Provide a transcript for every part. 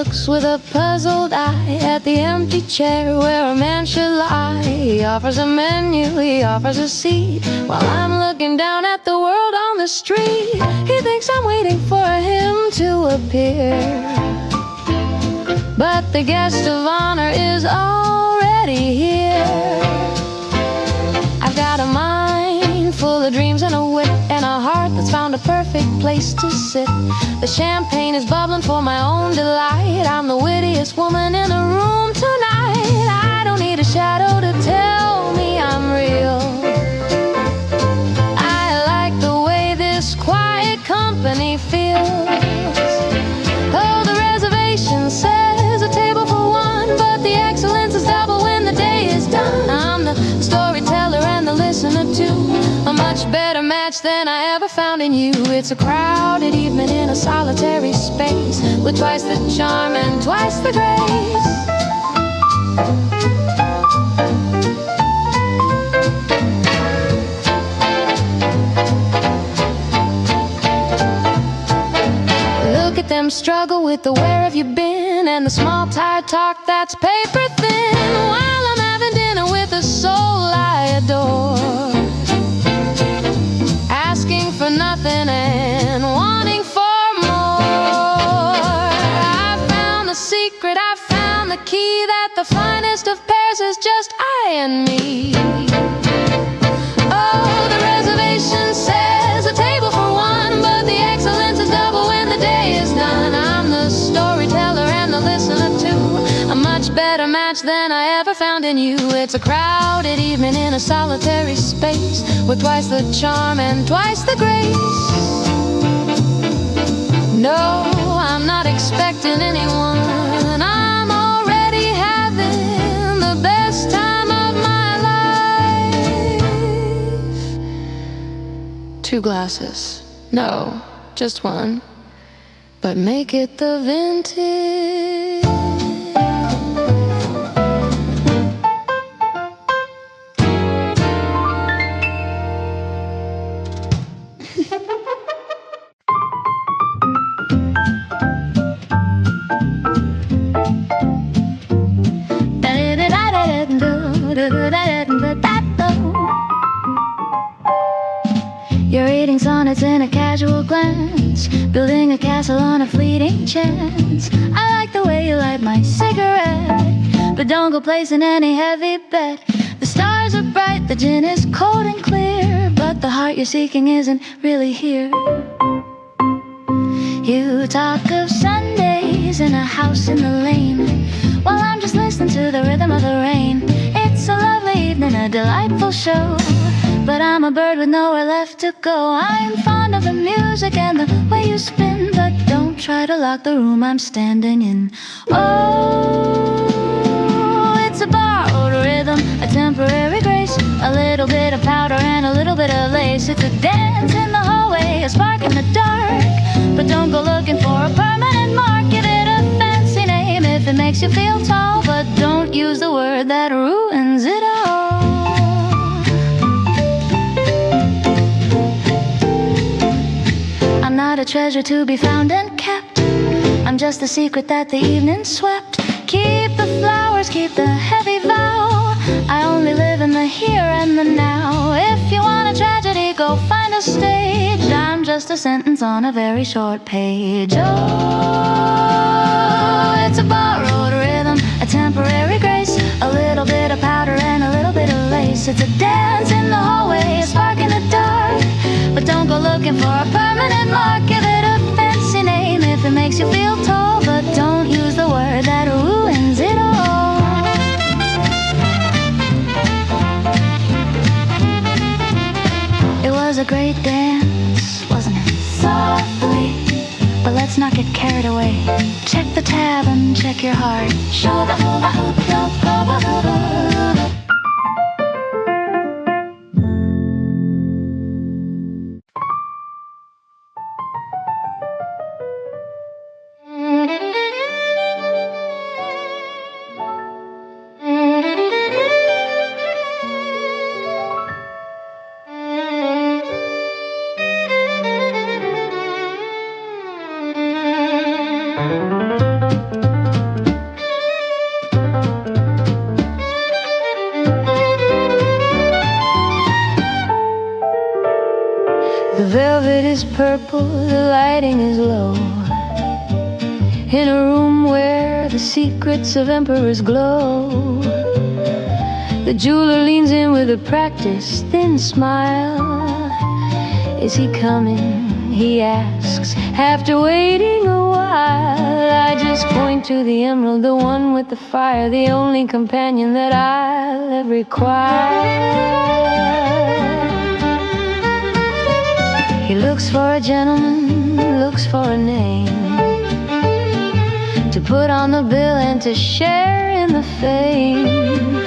looks with a puzzled eye at the empty chair where a man should lie. He offers a menu, he offers a seat, while I'm looking down at the world on the street. He thinks I'm waiting for him to appear, but the guest of honor is already here. I've got a mind full of dreams and a wit, and a heart that's found a perfect place to sit. The champagne is bubbling for my own delight. I'm the wittiest woman in the room tonight. I don't need a shadow to tell me I'm real. I like the way this quiet company feels. Oh, the reservation says a table for one, but the excellence is double when the day is done. I'm the storyteller and the listener too, a much better match than I ever found in you. It's a crowded evening in a solitary space, with twice the charm and twice the grace. Look at them struggle with the where have you been, and the small tired talk that's paper thin, while I'm having dinner with a soul I adore, asking for nothing and wanting for more. I found the secret, I found the key, that the finest of pairs is just I and me. Oh, the reservation says a table for one, but the excellence is double when the day is done. I'm the storyteller and the listener too, a much better match than I ever found in you. It's a crowded evening in a solitary space, with twice the charm and twice the grace. No, I'm not expecting anyone. I'm already having the best time of my life. 2 glasses. No, just one. But make it the vintage. You're reading sonnets in a casual glance, building a castle on a fleeting chance. I like the way you light my cigarette, but don't go placing any heavy bet. The stars are bright, the gin is cold and clear, but the heart you're seeking isn't really here. You talk of Sundays in a house in the lane, while I'm just listening to the rhythm of the rain. It's a lovely evening, a delightful show, but I'm a bird with nowhere left to go. I'm fond of the music and the way you spin, but don't try to lock the room I'm standing in. Oh, it's a borrowed rhythm, a temporary grace, a little bit of powder and a little bit of lace. It's a dance in the hallway, a spark in the dark, but don't go looking for a permanent mark. Give it a fancy name if it makes you feel tall, but don't use the word that ruins it all. I'm not a treasure to be found and kept, I'm just a secret that the evening swept. Keep the flowers, keep the heavy vow, I only live in the here and the now. If you want a tragedy, go find a stage, I'm just a sentence on a very short page. Oh, it's a borrowed rhythm, a temporary grace, a little bit of powder and a little bit of lace. It's a dance in the hallway, a spark in the dark, but don't go looking for a permanent mark. Give it a fancy name if it makes you feel tall, but don't use the word that ruins it all. It was a great dance, wasn't it? Softly, but let's not get carried away. Check the tab and check your heart. Show the hula hoop, the hula hoop. purple, the lighting is low. In a room where the secrets of emperors glow, the jeweler leans in with a practiced thin smile. Is he coming? He asks, after waiting a while. I just point to the emerald, the one with the fire, the only companion that I'll ever require. He looks for a gentleman, looks for a name to put on the bill and to share in the fame.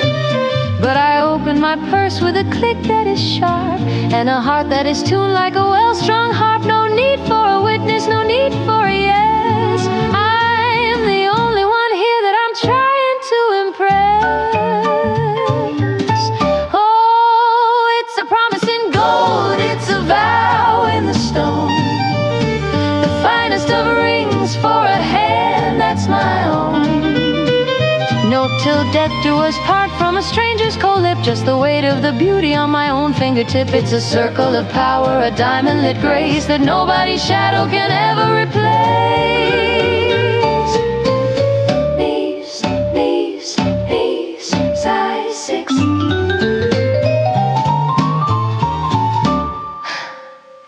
But I open my purse with a click that is sharp and a heart that is tuned like a well-strung harp. No need for a witness, no need for a yes. I'm the only one here that I'm trying to impress. Oh, it's a promise in gold, it's a vow in the stone, the finest of rings for a hand that's my own. No, till death do us part from a stranger's cold lip, just the weight of the beauty on my own fingertip. It's a circle of power, a diamond-lit grace that nobody's shadow can ever replace. Knees, knees, knees, size 6.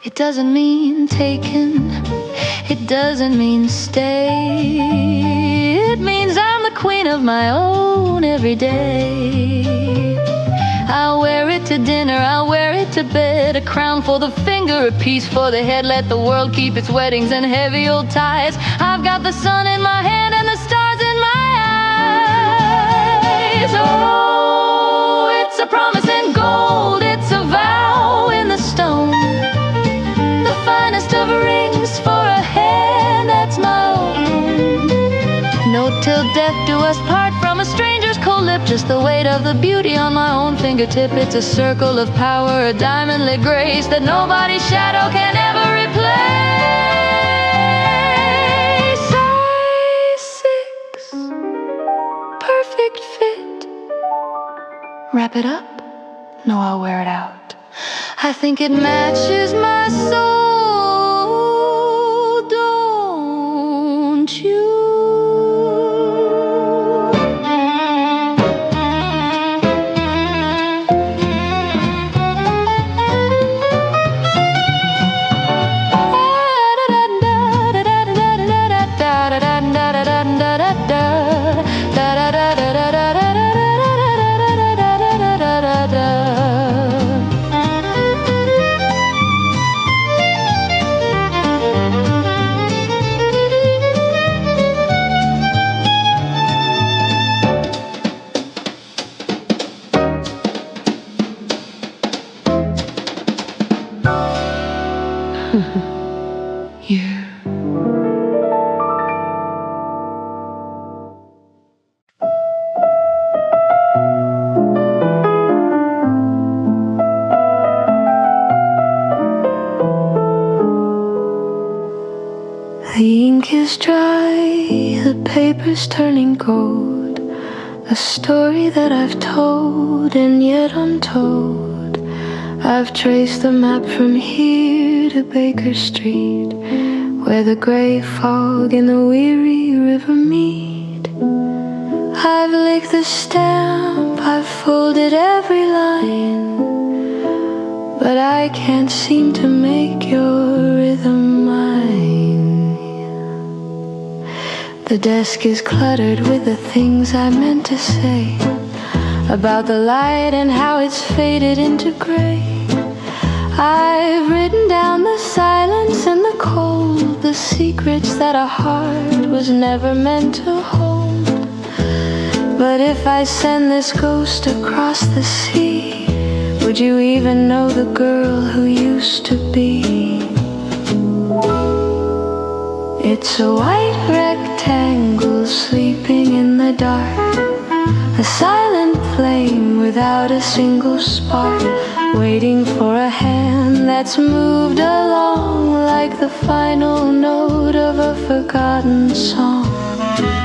It doesn't mean taken, it doesn't mean stay. It means I'm the queen of my own every day. I'll wear it to dinner, I'll wear it to bed, a crown for the finger, a piece for the head. Let the world keep its weddings and heavy old ties. I've got the sun in my hand and the stars in my eyes. Oh, it's a promise in gold, it's a vow in the stone, the finest of rings for a hand that's my own. No, till death do us part from a stranger's cold lip, just the weight of the beauty on my own fingertip. It's a circle of power, a diamond-lit grace that nobody's shadow can ever replace. Size 6, perfect fit. Wrap it up? No, I'll wear it out. I think it matches my soul, don't you? The ink is dry, the paper's turning gold, a story that I've told and yet untold. I've traced the map from here to Baker Street, where the gray fog and the weary river meet. I've licked the stamp, I've folded every line, but I can't seem to make your rhythm mine. The desk is cluttered with the things I meant to say about the light and how it's faded into gray. I've written down the silence and the cold, the secrets that a heart was never meant to hold. But if I send this ghost across the sea, would you even know the girl who used to be? It's a white rectangle sleeping in the dark, a silent flame without a single spark, waiting for a hand that's moved along like the final note of a forgotten song.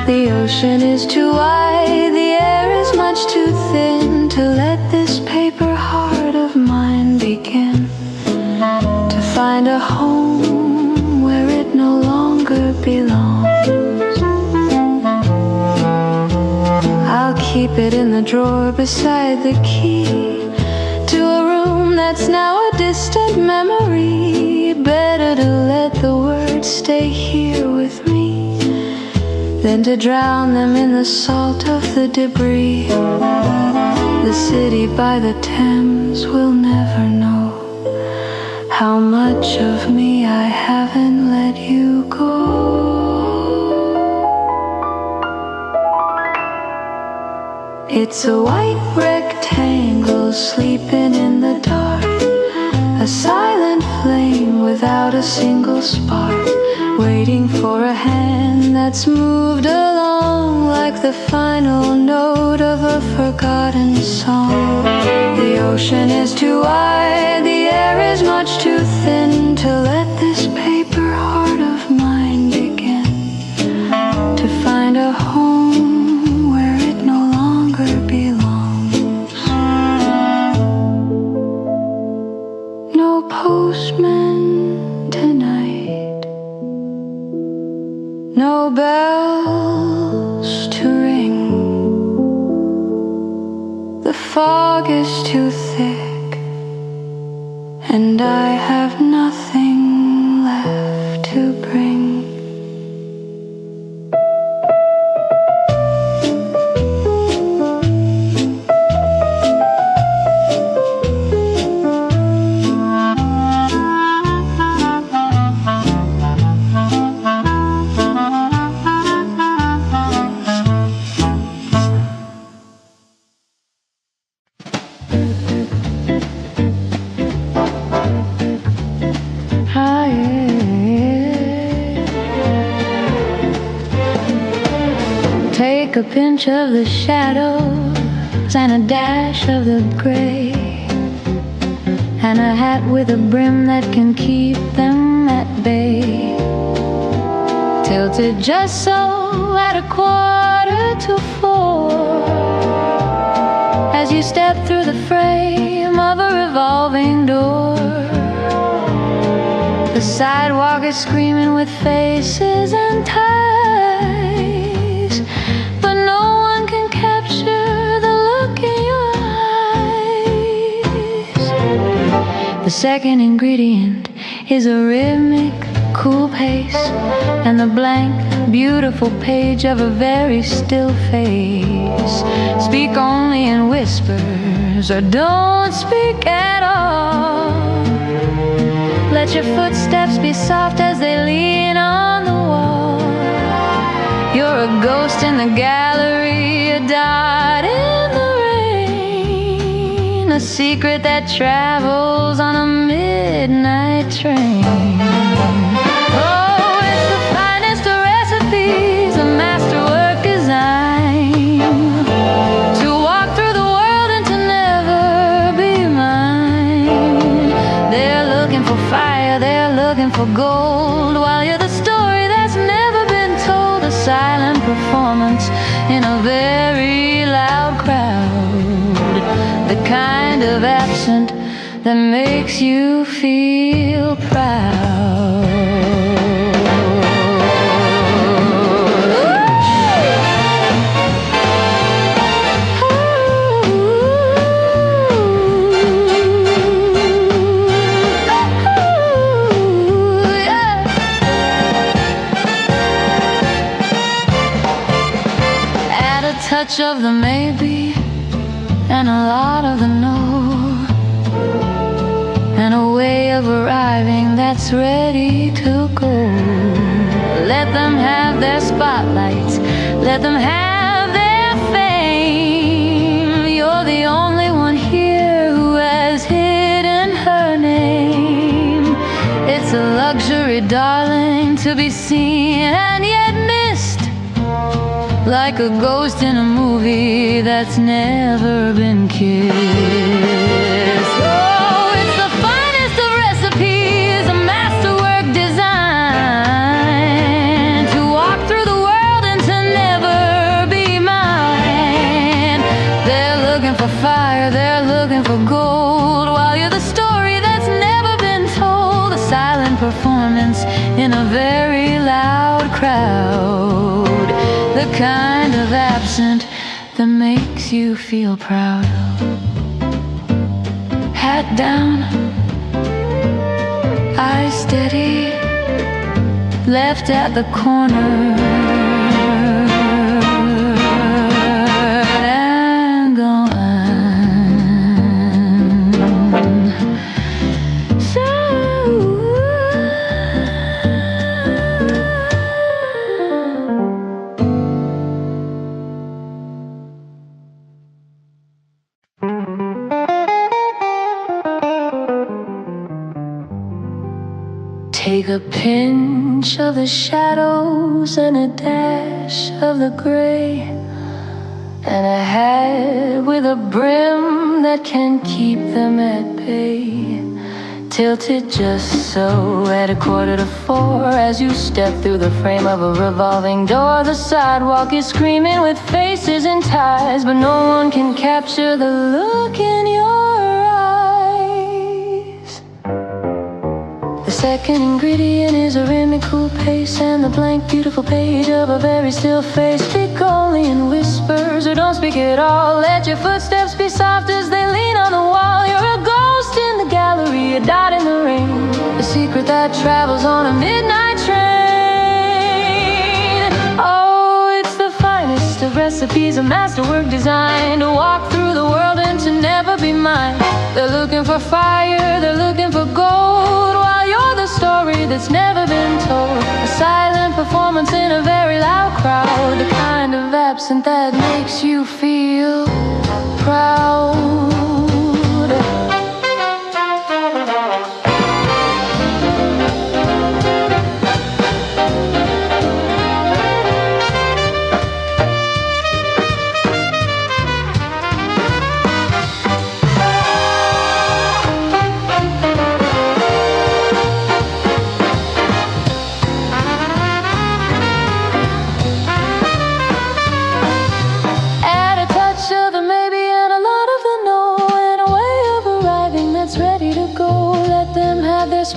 The ocean is too wide, the air is much too thin to let this paper heart of mine begin to find find a home where it no longer belongs. I'll keep it in the drawer beside the key to a room that's now a distant memory. Better to let the words stay here with me than to drown them in the salt of the debris. The city by the Thames will never know how much of me I haven't let you go. It's a white rectangle sleeping in the dark, a silent flame without a single spark, waiting for a hand that's moved along like the final note of a forgotten song. The ocean is too wide, the air is much too thin to let this paper heart of mine begin to find a home where it no longer belongs. No postman tonight, no bells to ring. The fog is too thick, and I have nothing left to bring. Take a pinch of the shadows and a dash of the gray, and a hat with a brim that can keep them at bay. Tilted just so at 3:15 as you step through the frame of a revolving door. The sidewalk is screaming with faces and ties, but no one can capture the look in your eyes. The second ingredient is a rhythmic, cool pace, and the blank, beautiful page of a very still face. Speak only in whispers, or don't speak at all. Let your footsteps be soft as they lean on the wall. You're a ghost in the gallery, a dot in the rain, a secret that travels on a midnight train. Oh, it's the finest of recipes, a masterwork design, to walk through the world and to never be mine. They're looking for fire, they're looking for gold, while you're the story that's never been told. A silent performance in a very loud crowd, the kind of absent that makes you feel proud. Touch of the maybe and a lot of the no, and a way of arriving that's ready to go. Let them have their spotlights, let them have their fame. You're the only one here who has hidden her name. It's a luxury, darling, to be seen and yet missed, like a ghost in a movie that's never been kissed. Oh, it's the finest of recipes, a masterwork design, to walk through the world and to never be mine. They're looking for fire, they're looking for gold, while you're the story that's never been told. A silent that makes you feel proud. Hat down, eyes steady, left at the corner. Take a pinch of the shadows and a dash of the gray, and a hat with a brim that can keep them at bay. Tilted just so at 3:45 as you step through the frame of a revolving door. The sidewalk is screaming with faces and ties, but no one can capture the look in your eyes. The second ingredient is a rhythmical pace and the blank, beautiful page of a very still face. Speak only in whispers or don't speak at all. Let your footsteps be soft as they lean on the wall. You're a ghost in the gallery, a dot in the rain, a secret that travels on a midnight train. Oh, it's the finest of recipes, a masterwork designed to walk through the world and to never be mine. They're looking for fire, they're looking for gold, while you're the story that's never been told. A silent performance in a very loud crowd, the kind of absent that makes you feel proud.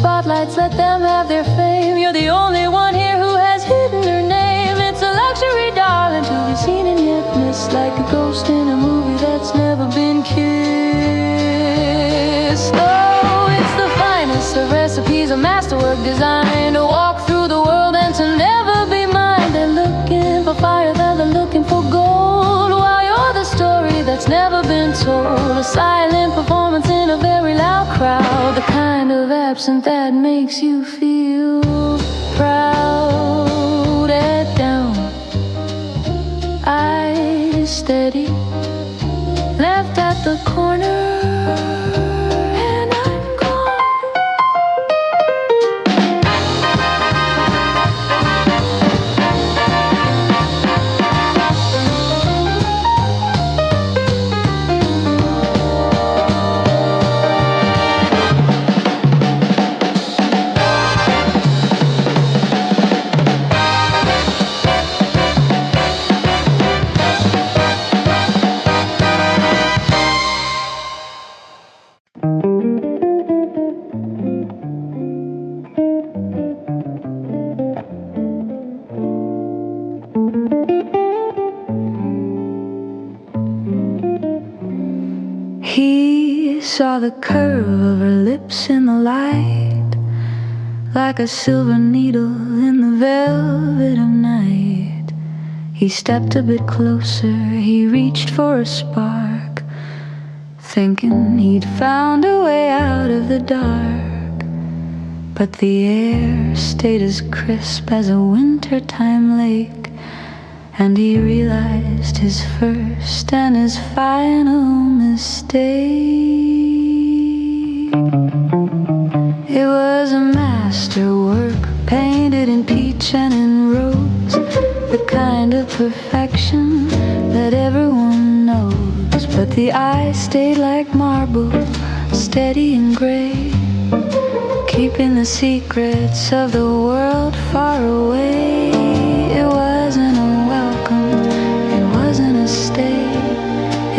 Spotlights, let them have their fame. You're the only one here who has hidden her name. It's a luxury, darling, to be seen and yet missed, like a ghost in a movie that's never been kissed. Oh, it's the finest of recipes, a masterwork designed to walk through the world and to never be mine. They're looking for fire, they're looking for gold, while you're the story that's never been told. A silent performance in a very loud crowd, the kind of absent that makes you feel proud. Head down, eyes steady, left at the corner. Saw the curve of her lips in the light, like a silver needle in the velvet of night. He stepped a bit closer, he reached for a spark, thinking he'd found a way out of the dark. But the air stayed as crisp as a wintertime lake, and he realized his first and his final mistake. It was a masterwork, painted in peach and in rose, the kind of perfection that everyone knows. But the eyes stayed like marble, steady and gray, keeping the secrets of the world far away. It wasn't a welcome, it wasn't a stay,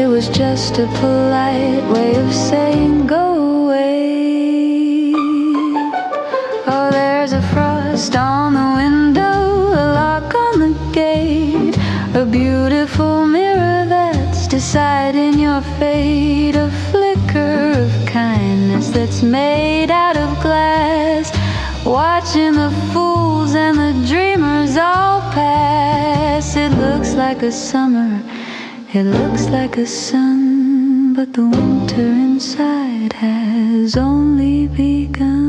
it was just a polite way of saying go away. Oh, there's a frost on the window, a lock on the gate, a beautiful mirror that like a summer, it looks like a sun, but the winter inside has only begun.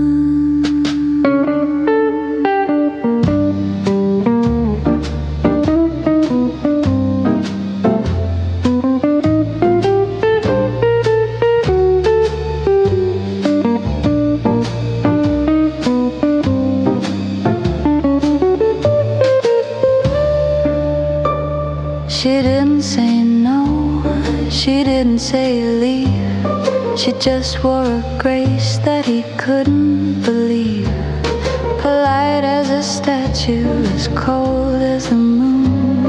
She didn't say no, she didn't say leave. She just wore a grace that he couldn't believe. Polite as a statue, as cold as the moon,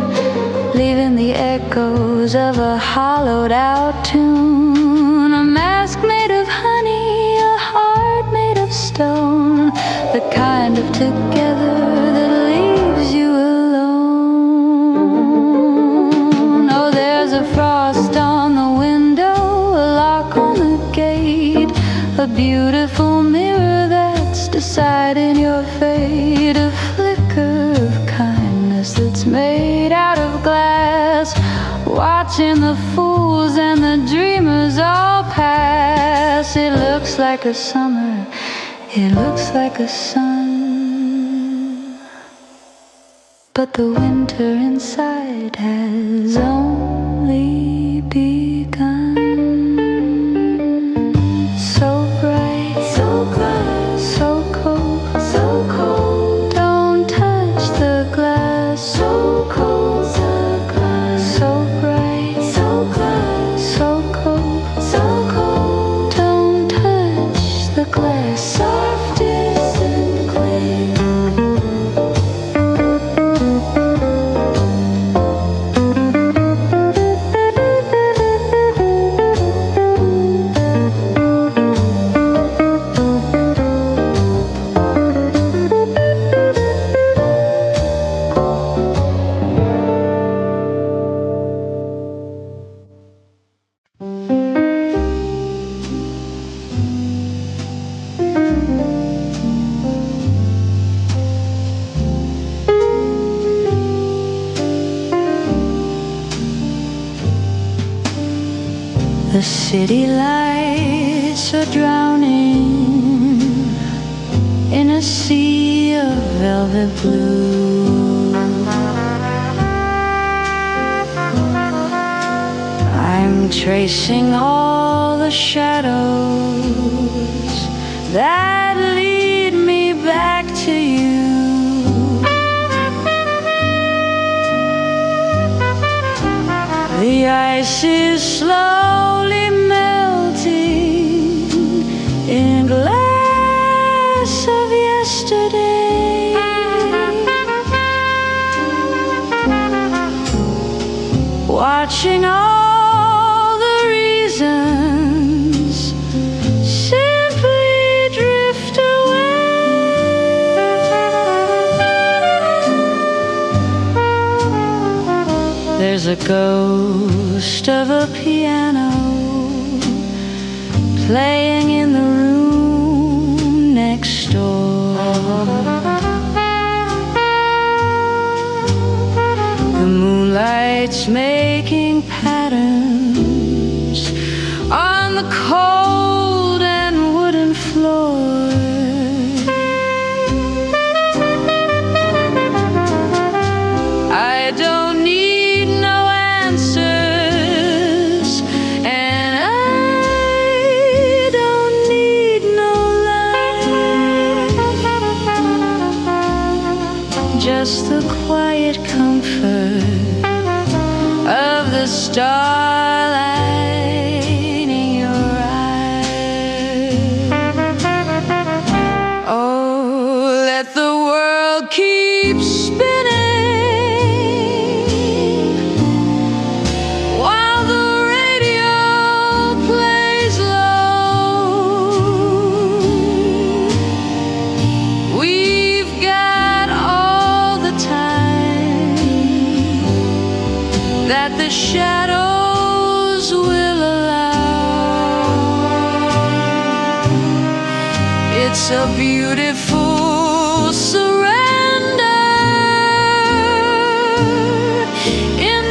leaving the echoes of a hollowed out tune. A mask made of honey, a heart made of stone, the kind of together that leaves you alone. Oh, there's a frost on the window, a lock on the gate, a beautiful mirror that's deciding your fate, a flicker of kindness that's made out of glass, watching the fools and the dreamers all pass. It looks like a summer, it looks like a sun, but the winter inside has only begun. So bright, so bright, so cold, so cold. Don't touch the glass. So cold, the glass. So bright, so bright, so cold, so cold. Don't touch the glass. Soft distant cling. The city lights are drowning in a sea of velvet blue. I'm tracing all the shadows that lead me back to you. The ice is slowly melting in a glass of yesterday. Watching all the reasons simply drift away. There's a ghost of a piano playing in the room next door. The moonlight's making patterns on the cold and wooden floor. I don't need no answers, and I don't need no light, just the quiet comfort of the starlight in your eyes. Oh, let the world keep spinning while the radio plays low. We've got all the time that the shadows will allow. It's a beautiful surrender in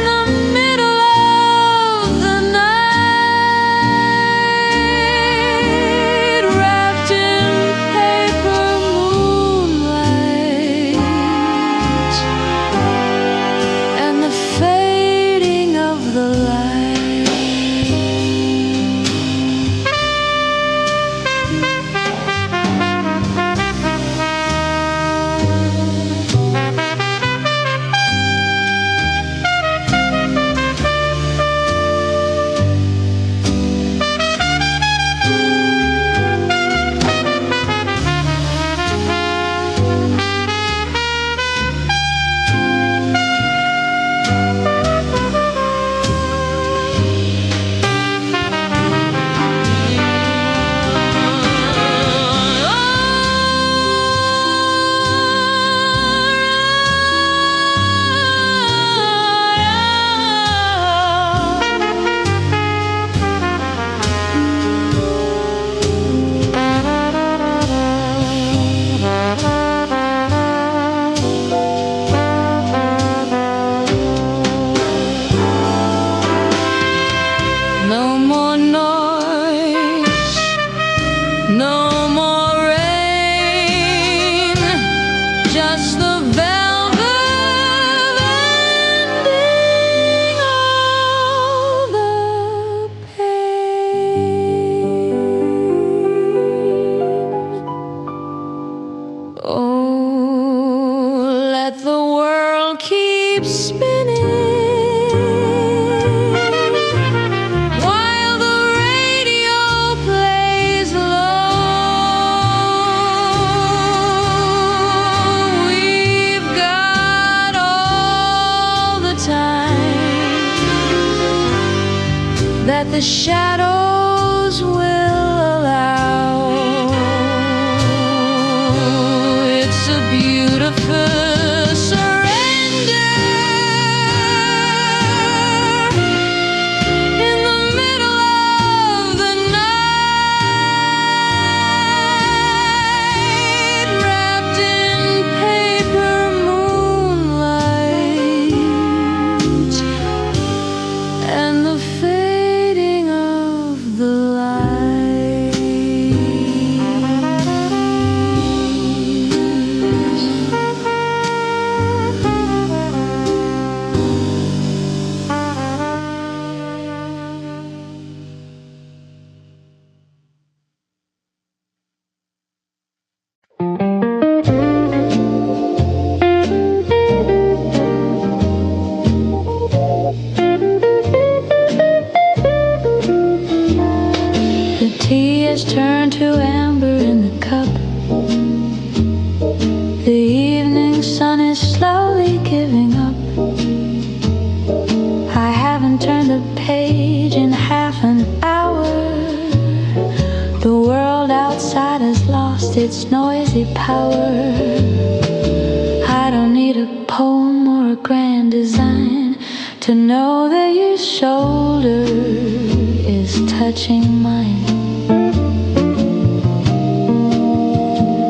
that the shadows will allow. It's a beautiful surrender in the middle of the night, wrapped in paper moonlight and the fading of the light. The tea has turned to amber in the cup. The evening sun is slowly giving up. I haven't turned the page in half an hour. The world outside has lost its noisy power. I don't need a poem or a grand design to know that your shoulder is touching mine.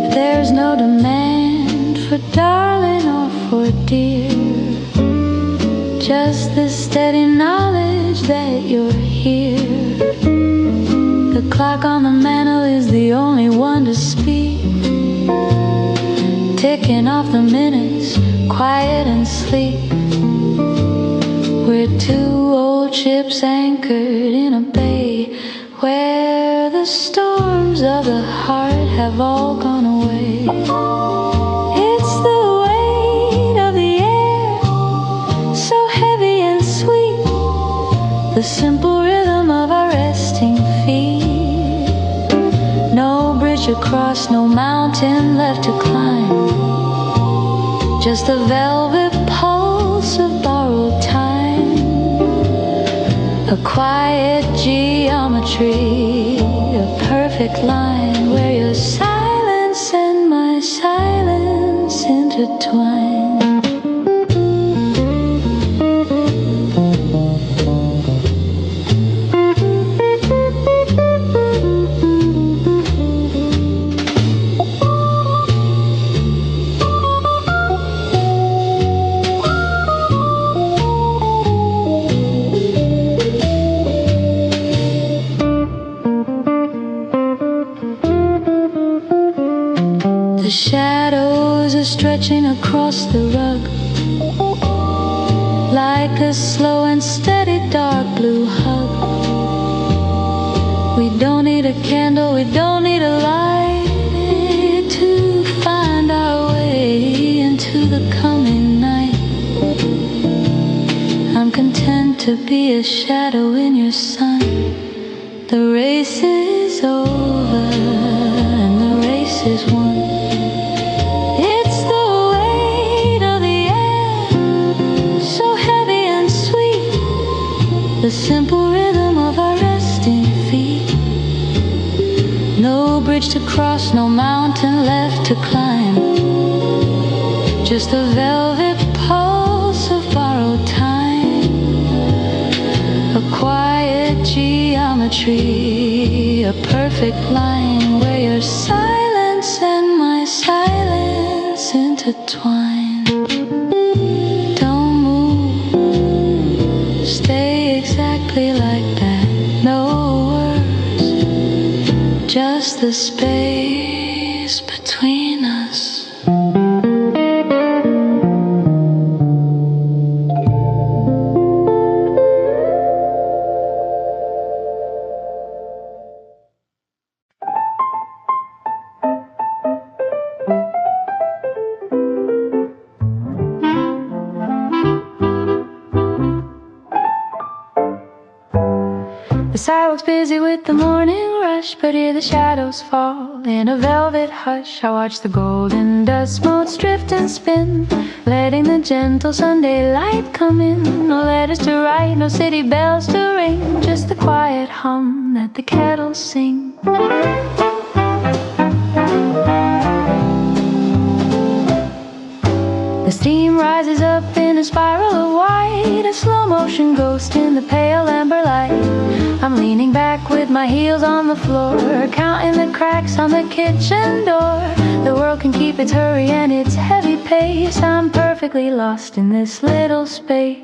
There's no demand for darling or for dear, just the steady knowledge that you're here. The clock on the mantel is the only one to speak, ticking off the minutes, quiet and sleek. We're two old ships anchored in a bay where the storms of the heart have all gone away. It's the weight of the air, so heavy and sweet, the simple rhythm of our resting feet. No bridge across, no mountain left to climb, just the velvet pulse of borrowed time. A quiet geometry, a perfect line where your silence and my silence intertwine. The shadows are stretching across the rug like a slow and steady dark blue hug. We don't need a candle, we don't need a light to find our way into the coming night. I'm content to be a shadow in your sun. The race is over and the race is won. The simple rhythm of our resting feet. No bridge to cross, no mountain left to climb, just the velvet pulse of borrowed time. A quiet geometry, a perfect line where your silence and my silence intertwine. Don't move, stay exactly like that. No words, just the space between us. The sidewalk's busy with the morning rush, but here the shadows fall in a velvet hush. I watch the golden dust motes drift and spin, letting the gentle Sunday light come in. No letters to write, no city bells to ring, just the quiet The steam rises up in a spiral of white, a slow motion ghost in the pale amber light. I'm leaning back with my heels on the floor, counting the cracks on the kitchen door. The world can keep its hurry and its heavy pace. I'm perfectly lost in this little space.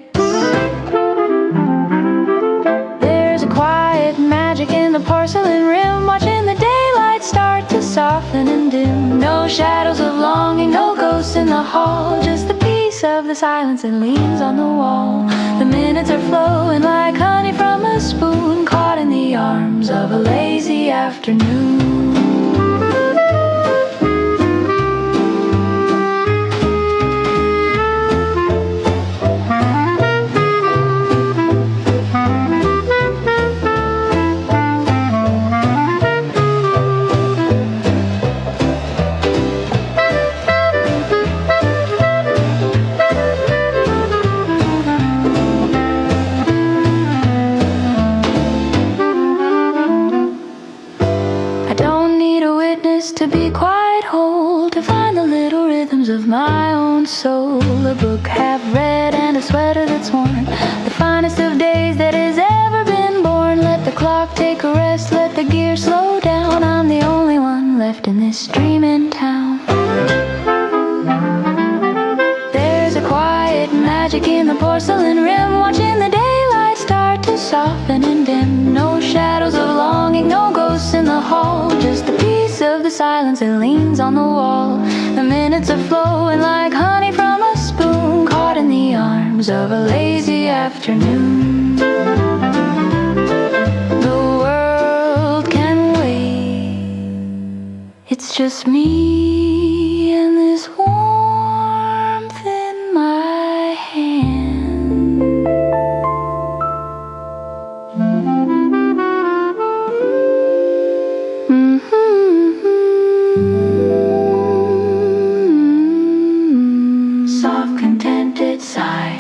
There's a quiet magic in the porcelain rim, watching the daylight start to soften and dim. No shadows of longing, no ghosts in the hall, just the peace of the silence that leans on the wall. The minutes are flowing like honey from a spoon, caught in the arms of a lazy afternoon. To be quite whole, to find the little rhythms of my own soul. A book half read and a sweater that's worn, the finest of days that has ever been born. Let the clock take a rest, let the gear slow down. I'm the only one left in this dreaming town. There's a quiet magic in the porcelain rim, watching the daylight start to soften and dim. No shadows of longing, no ghosts in the hall, just the peace of the silence that leans on the wall. The minutes are flowing like honey from a spoon, caught in the arms of a lazy afternoon. The world can wait, it's just me and this warmth in my hand. Soft, contented sigh.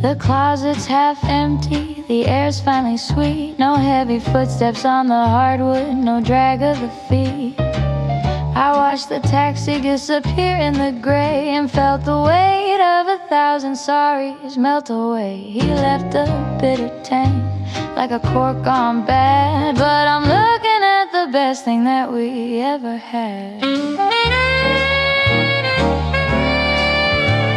The closet's half empty, the air's finally sweet. No heavy footsteps on the hardwood, no drag of the feet. I watched the taxi disappear in the gray and felt the weight of 1,000 sorries melt away. He left a bitter taint, like a cork gone bad, but I'm looking at the best thing that we ever had.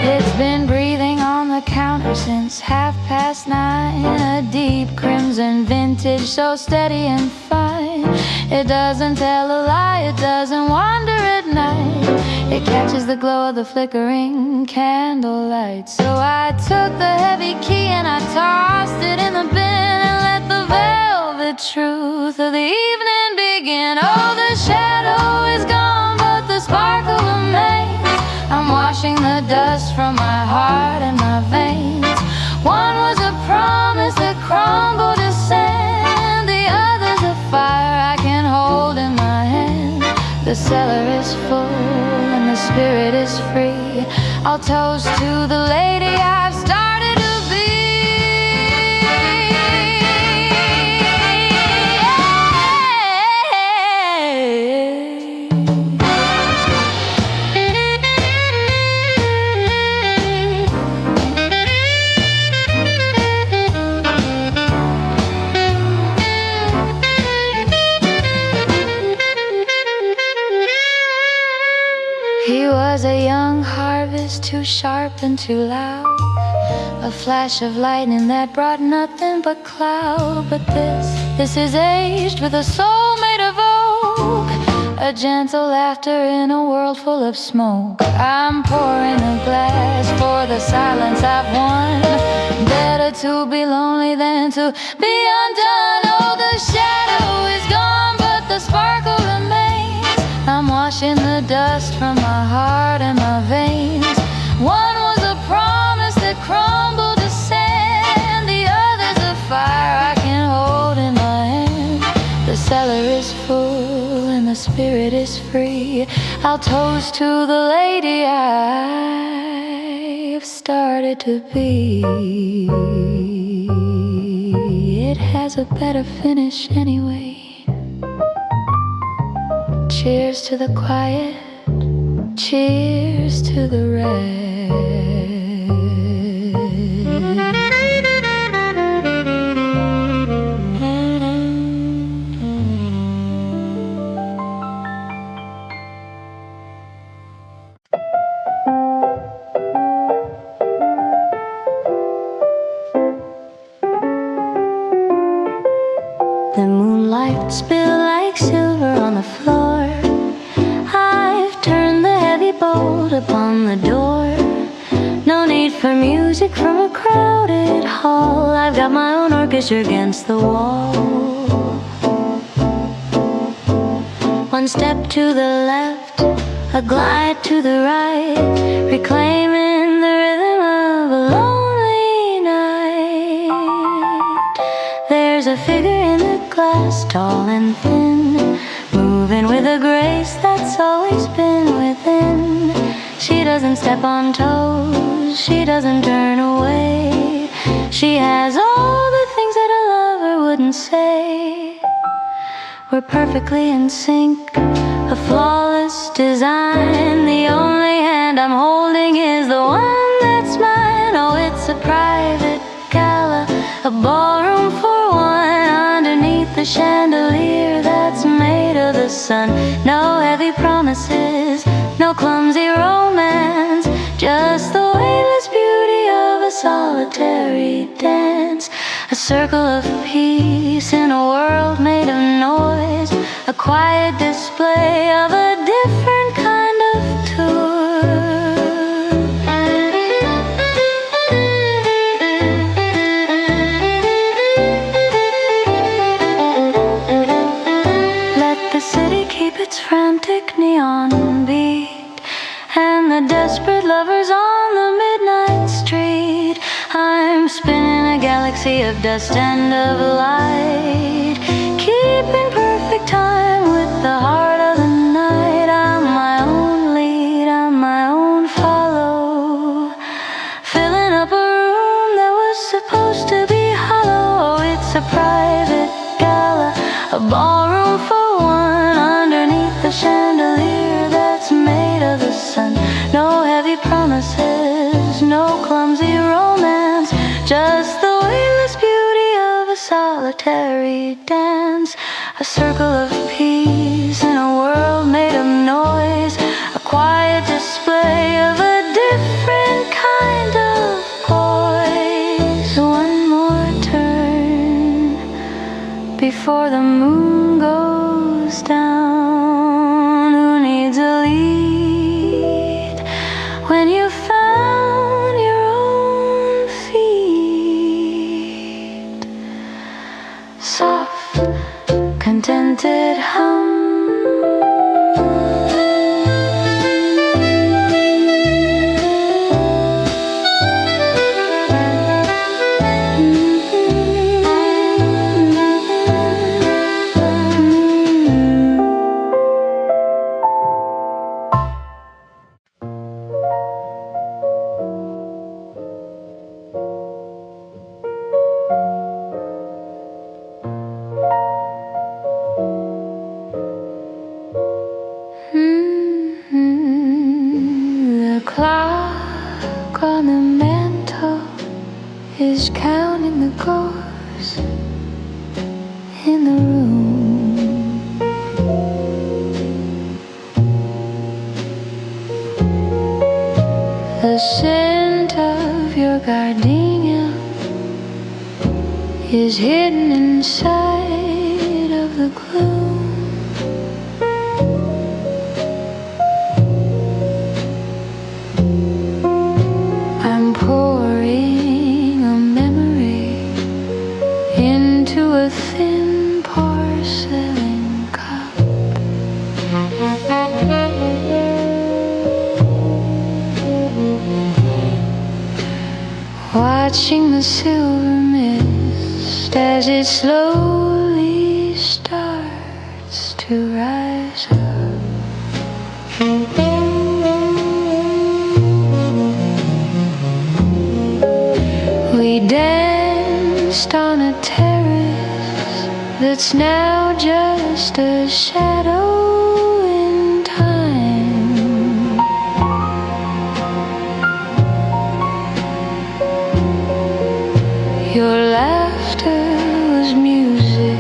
It's been breathing on the counter since 9:30. A deep crimson vintage, so steady and fine. It doesn't tell a lie, it doesn't wander at night. It catches the glow of the flickering candlelight. So I took the heavy key and I tossed it in the bin and let the velvet truth of the evening begin. Oh, the shadow is gone, but the sparkle remains. I'm washing the dust from my heart and my veins. One was a promise that crumbled to sand, the other's a fire I can hold in my hand. The cellar is full and the spirit is free. I'll toast to the lady I've started to be. He was a young harvest, too sharp and too loud, a flash of lightning that brought nothing but cloud. But this is aged with a soul made of oak, a gentle laughter in a world full of smoke. I'm pouring a glass for the silence I've won. Better to be lonely than to be undone. Oh, the shadow is gone, but the sparkle remains. I'm washing the dust from my heart and my veins. One was a promise that crumbled to sand, the other's a fire I can hold in my hand. The cellar is full and the spirit is free. I'll toast to the lady I've started to be. It has a better finish anyway. Cheers to the quiet, cheers to the rest. The moonlight spilled like silver on the floor. I've turned the heavy bolt upon the door. No need for music from a crowded hall. I've got my own orchestra against the wall. One step to the left, a glide to the right, reclaiming the rhythm of a lonely night. There's a figure in the glass, tall and thin, moving with a grace that's always been within. She doesn't step on toes, she doesn't turn away. She has all the things that a lover wouldn't say. We're perfectly in sync, a flawless design. The only hand I'm holding is the one that's mine. Oh, it's a private gala, a ballroom for one, underneath the chandelier that's made of the sun. No heavy promises, no clumsy romance, just the weightless beauty of a solitary dance. A circle of peace in a world made of noise, a quiet display of a different kind of tour. Let the city keep its frantic neon beat, and the desperate lovers on the midnight street. I'm spinning a galaxy of dust and of light, keeping perfect time with the heart of the night. I'm my own lead, I'm my own follow, filling up a room that was supposed to be hollow. Oh, it's a private gala, a ballroom for one, underneath the chandelier that's made of the sun. No heavy promises, no clumsy romance, just the weightless beauty of a solitary dance. A circle of peace in a world made of noise, a quiet display of a different kind of poise. One more turn before the moon goes down. Who needs a lead when you found your own feet? Soft, contented hum. The clock on the mantle is counting the ghosts in the room. The scent of your gardenia is hidden inside of the gloom. I'm pouring a memory into a thin porcelain cup. watching the silver mist as it slowly starts to rise up. We danced on a terrace that's now just a shadow in time. Your laughter was music,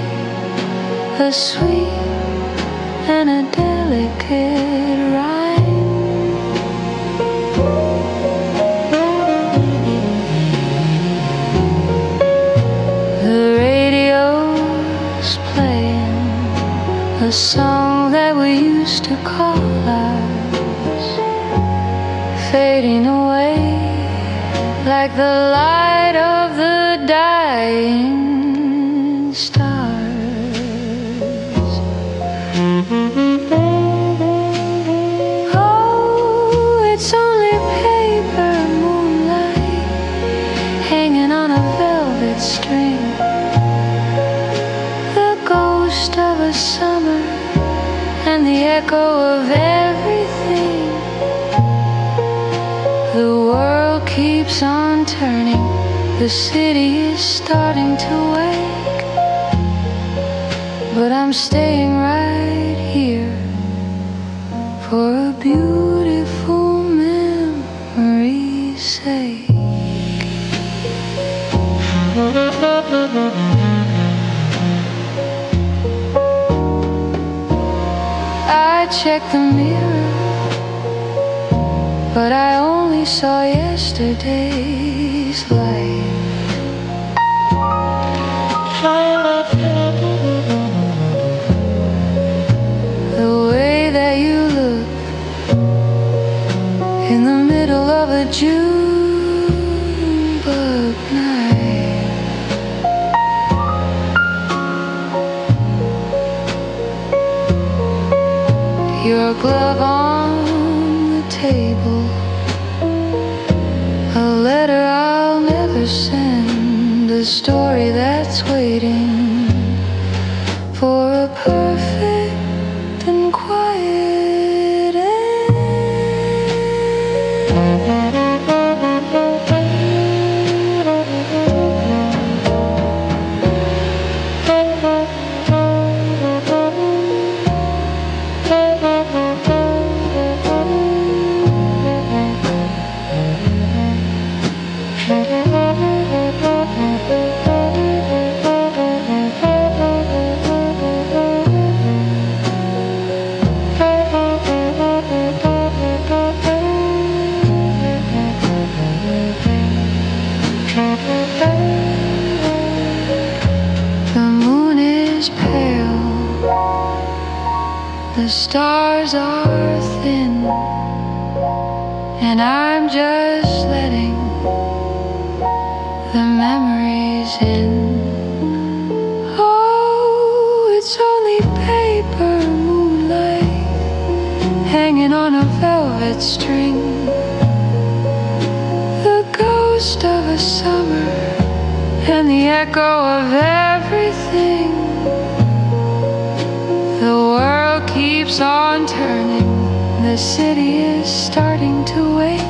a sweet and a delicate rhyme. The radio's playing a song that we used to call ours, fading away like the light of the dying stars. Oh, it's only paper moonlight hanging on a velvet string, the ghost of a summer and the echo of everything. The world keeps on turning, the city is starting to wake, but I'm staying right here for a beautiful memory's sake. I checked the mirror, but I only saw yesterday's light. The way that you look in the middle of a June bug night. Your glove on the table, a letter I'll never send, a story that's waiting for a perfect and quiet The moon is pale, the stars are thin, and I'm just letting the memories in. Oh, it's only paper moonlight hanging on a velvet string, the ghost of a summer and the echo of everything. The world keeps on turning, the city is starting to wake,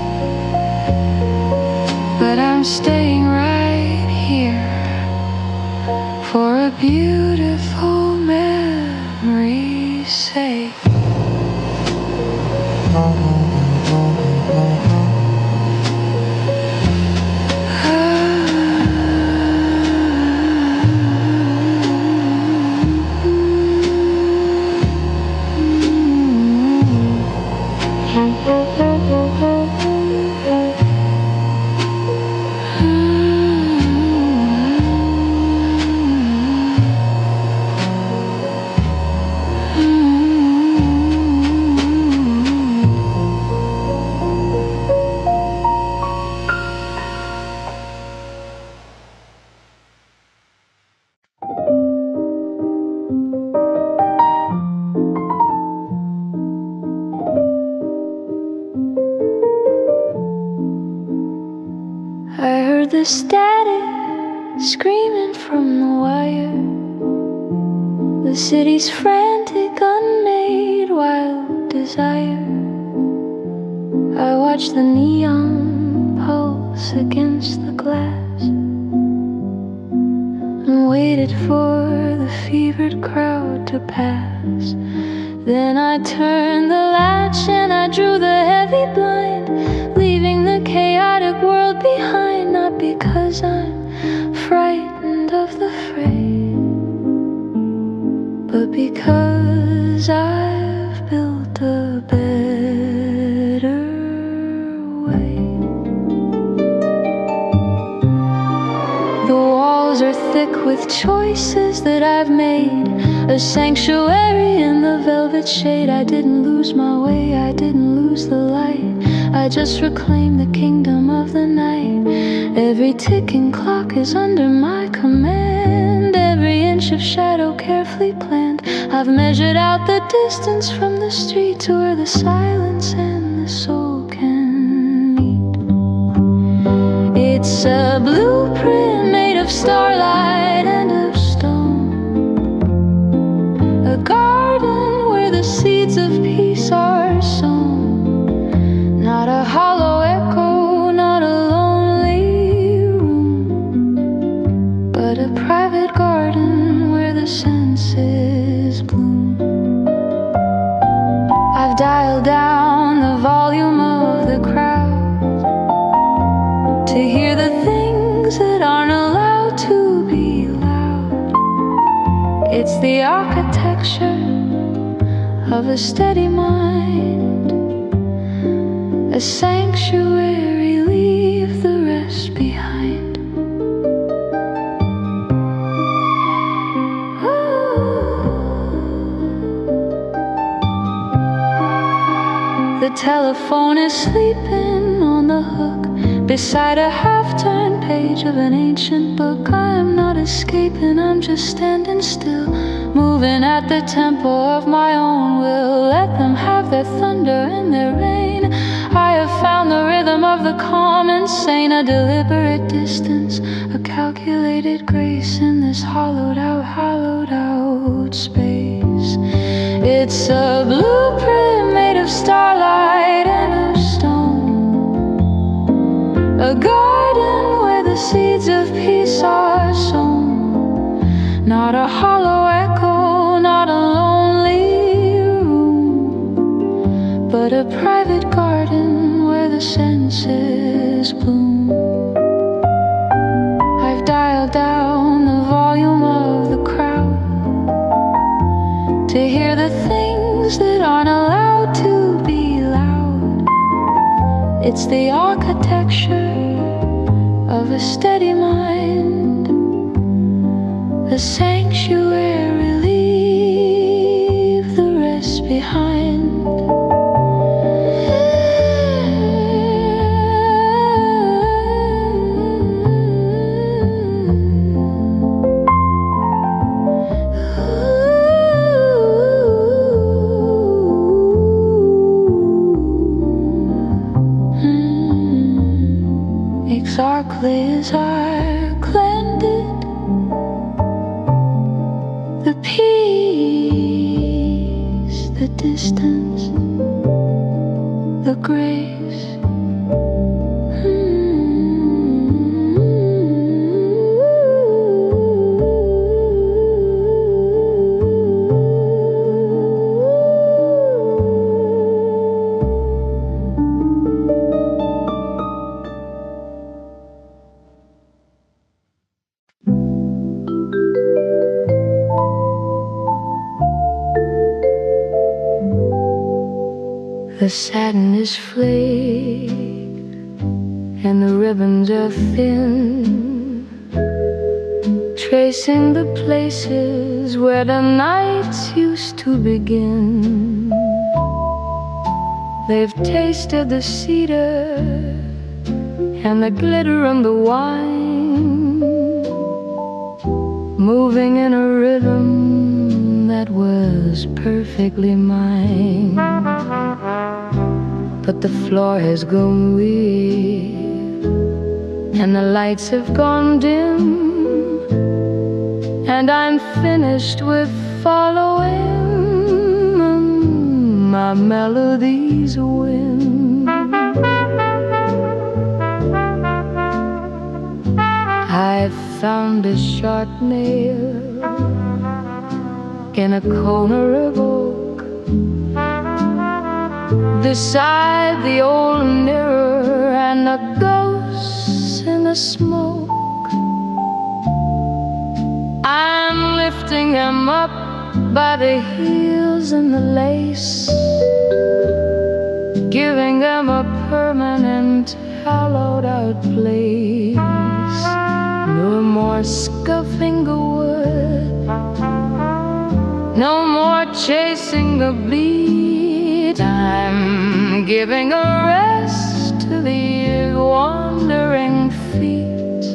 but I'm staying right here for a beautiful memory's sake. the static screaming from the wire, the city's frantic, unmade, wild desire. I watch the neon pulse against the glass and waited for the fevered crowd to pass. Then I turned the latch and I drew the heavy blind, leaving the chaotic world behind. Not because I'm frightened of the fray, but because I've built a better way. The walls are thick with choices that I've made, a sanctuary in the velvet shade. I didn't lose my way, I didn't lose the light, I just reclaimed the kingdom of the night. Every ticking clock is under my command, every inch of shadow carefully planned. I've measured out the distance from the street to where the silence and the soul can meet. It's a blueprint made of starlight and of stone, a garden where the seeds of peace are sown. Not a hollow echo, not a lonely room, but a private garden where the senses bloom. I've dialed down the volume of the crowd to hear the things that aren't allowed to be loud. It's the architecture of a steady mind, a sanctuary, leave the rest behind. The telephone is sleeping on the hook beside a half-turned page of an ancient book. I am not escaping, I'm just standing still, moving at the tempo of my own will. Let them have their thunder and their rain. I have found the rhythm of the calm and sane, a deliberate distance, a calculated grace in this hollowed out space. It's a blueprint made of starlight and of stone, a garden where the seeds of peace are sown. Not a hollow echo, not a lonely room, but a private garden where the senses bloom. I've dialed down the volume of the crowd to hear the things that aren't allowed to be loud. It's the architecture of a steady mind, a sanctuary, leave the rest behind. Exactly as I planned it, the peace, the distance, the grace. The satin is flayed and the ribbons are thin, tracing the places where the nights used to begin. They've tasted the cedar and the glitter and the wine, moving in a rhythm that was perfectly mine. But the floor has grown weak and the lights have gone dim, and I'm finished with following my melody's whim. I found a sharp nail in a corner of oak beside the old mirror and the ghosts in the smoke. I'm lifting him up by the heels and the lace, giving him a permanent hollowed out place. No more scuffing the wood, no more chasing the beat. I'm giving a rest to the wandering feet.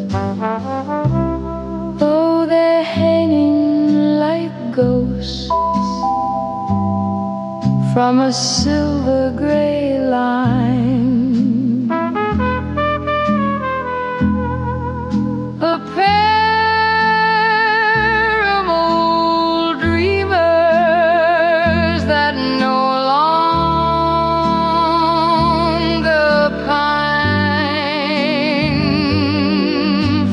Oh, they're hanging like ghosts from a silver gray line. A pair of old dreamers that no longer pine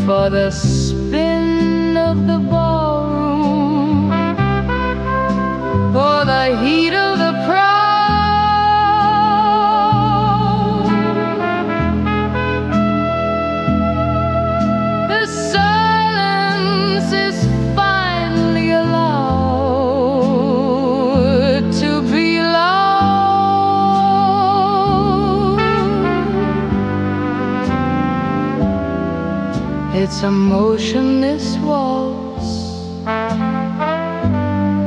for the spin of the ballroom, for the heat of the pride. The silence is finally allowed to be loud. It's a motionless waltz,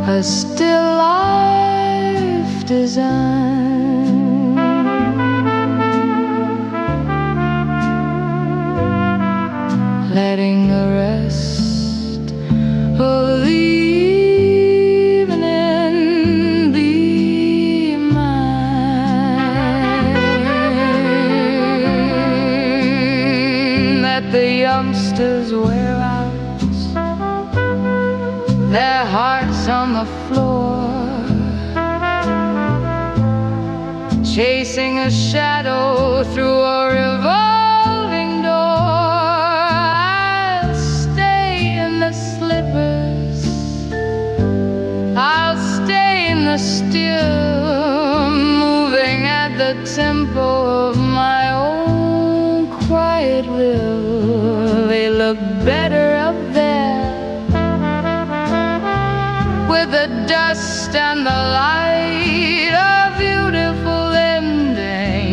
a still life design, letting the rest of the evening be mine. Let the youngsters wear out their hearts on the floor, chasing a shadow through a revolving door. I'll stay in the slippers, I'll stay in the still, moving at the tempo of my own quiet will. They look better up there with the dust and the light, a beautiful ending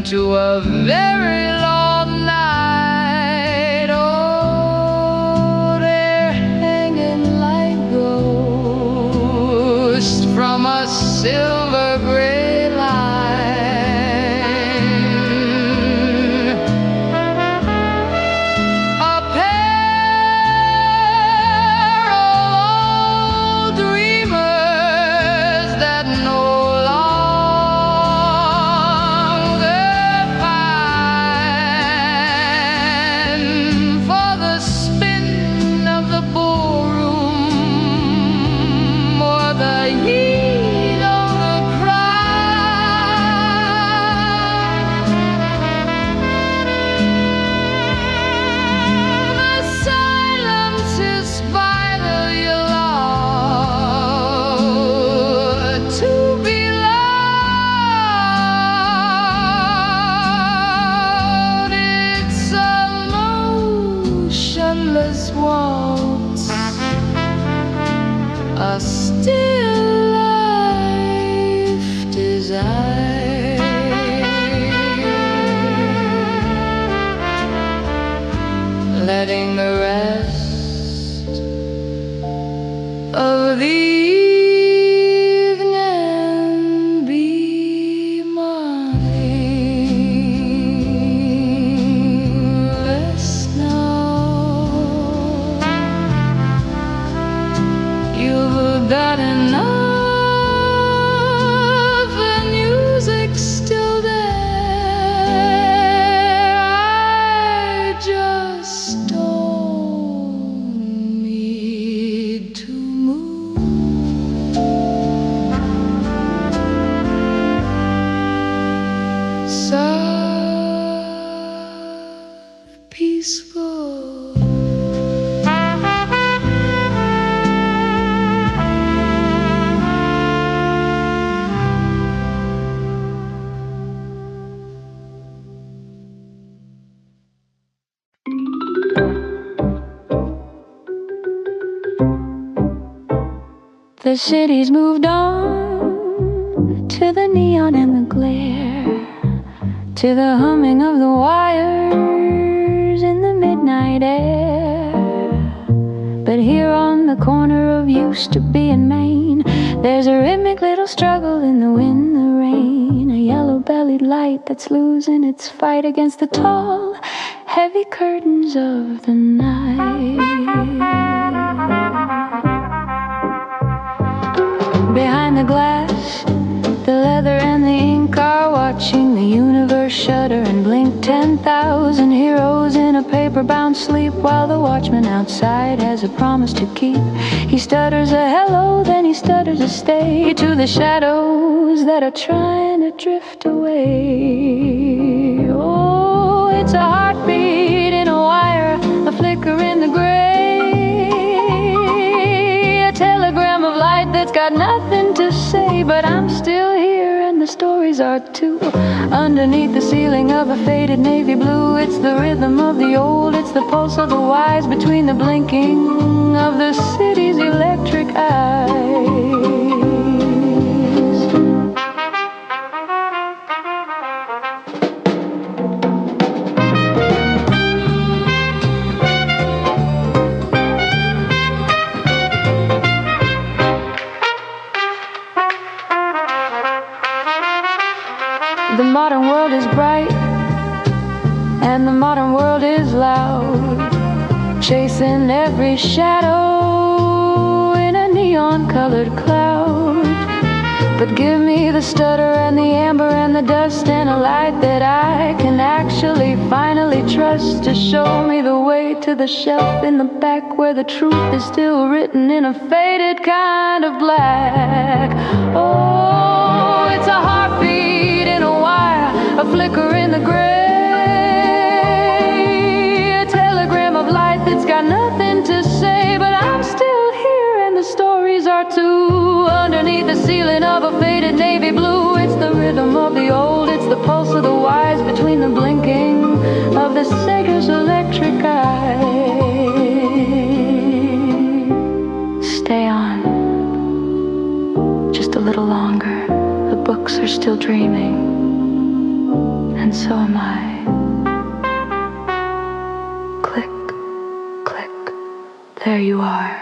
to a very long night. Oh, they're hanging like ghosts from a silver gray line. A pair of old dreamers that no longer pine for the spin of the ballroom or the heat of the crowd. The silence is finally allowed to be loud. It's a motionless waltz, a still life design, letting the rest of the evening be mindless now. You've got enough music soft, peaceful. The city's moved on to the neon and the glare, to the humming of the wires in the midnight air. But here on the corner of used to be in Maine, there's a rhythmic little struggle in the wind, the rain, a yellow-bellied light that's losing its fight against the tall, heavy curtains of the night. Behind the glass, the leather and the ink are watching the universe shudder and blink. 10,000 heroes in a paper-bound sleep, while the watchman outside has a promise to keep. He stutters a hello, then he stutters a stay to the shadows that are trying to drift away. Oh, it's a heartbeat in a wire, a flicker in the gray, a telegram of light that's got nothing to say, but I'm still here and the stories are too. Underneath the ceiling of a faded navy blue, it's the rhythm of the old, it's the pulse of the wise, between the blinking of the city's electric eyes. The modern world is bright, and the modern world is loud, chasing every shadow in a neon-colored cloud. But give me the stutter and the amber and the dust, and a light that I can actually finally trust, to show me the way to the shelf in the back, where the truth is still written in a faded kind of black. Oh, it's a heartbeat in a wire, a flicker in the gray, a telegram of light that's got nothing to say, but I'm still here and the stories are too. Underneath the ceiling of a faded navy blue, it's the rhythm of the old, it's the pulse of the wise, between the blinking of the Sager's electric eye. Stay on just a little longer, the books are still dreaming, and so am I. Click, click, there you are.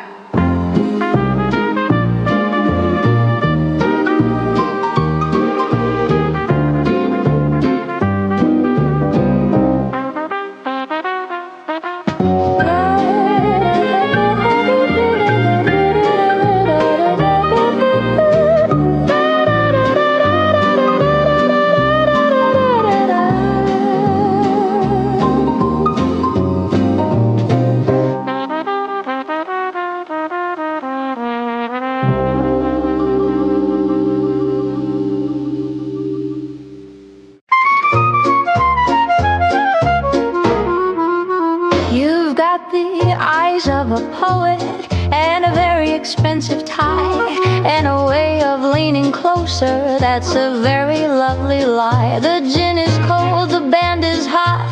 That's a very lovely lie. The gin is cold, the band is hot,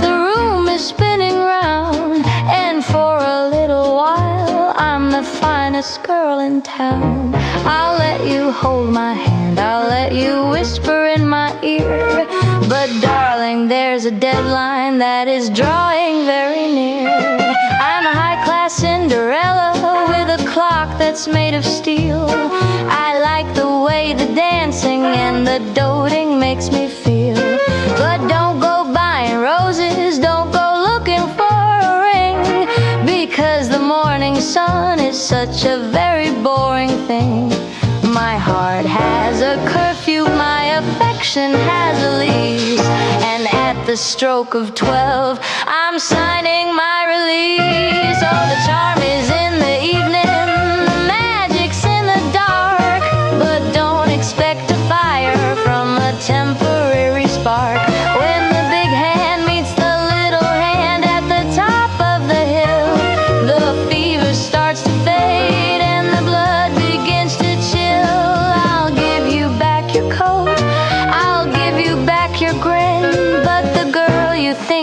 the room is spinning round, and for a little while I'm the finest girl in town. I'll let you hold my hand, I'll let you whisper in my ear, but darling, there's a deadline that is drawing very near. I'm a high-class Cinderella with a clock that's made of steel. I like the way the dancing and the doting makes me feel. But don't go buying roses, don't go looking for a ring, because the morning sun is such a very boring thing. My heart has a curfew, my affection has a lease, and at the stroke of 12 I'm signing my release. Oh, the charm is in the evening, the magic's in the dark, but don't expect a fire from a temporary spark.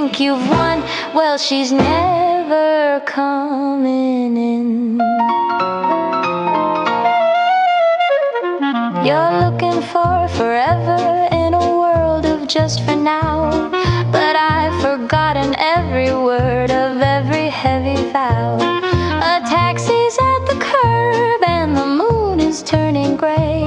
think you've won, well, she's never coming in. You're looking for forever in a world of just for now, but I've forgotten every word of every heavy vow. A taxi's at the curb and the moon is turning gray.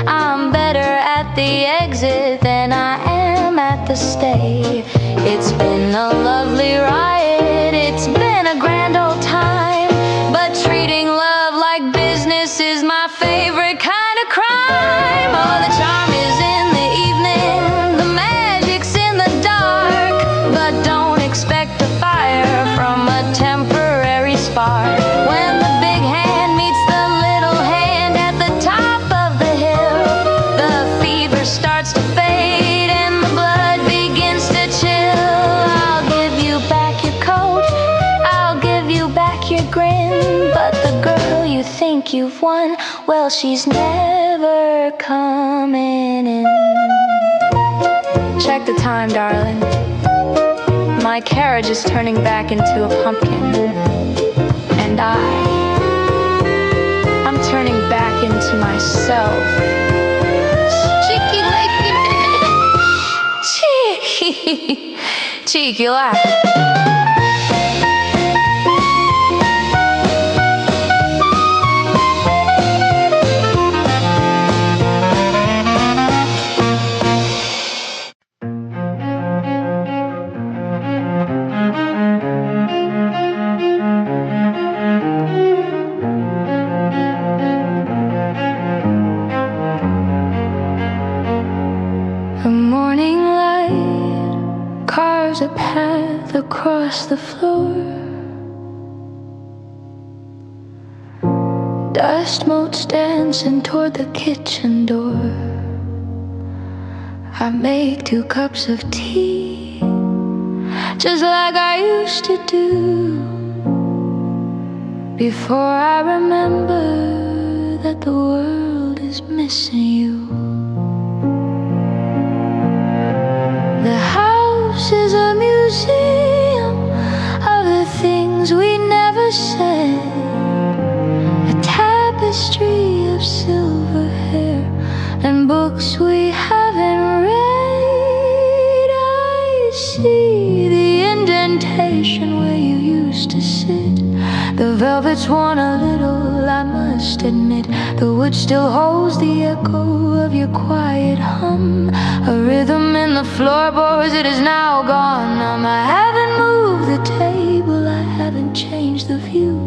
I'm better at the exit than I am at the stay. It's been a lovely ride, it's been a grand old time, but treating love like business is my favorite kind of crime. Oh, the charm is in the evening, the magic's in the dark, but don't expect a fire from a temporary spark. When the big hand meets the little hand at the top of the hill, the fever starts to fade and the blood begins to chill. I'll give you back your coat, I'll give you back your grin, but the girl you think you've won, well, she's never coming in. Check the time, darling. My carriage is turning back into a pumpkin, and I'm turning back into myself. Cheeky like cheeky laugh. Across the floor, dust motes dancing toward the kitchen door. I make 2 cups of tea, just like I used to do, before I remember that the world is missing you. The house is a museum of the things we never said, a tapestry of silver hair and books we haven't read. I see the indentation where you used to sit. The velvet's worn a little, I must admit. The wood still holds the echo of your quiet hum, a rhythm in the floorboards, it is now gone. I haven't moved the table, I haven't changed the view.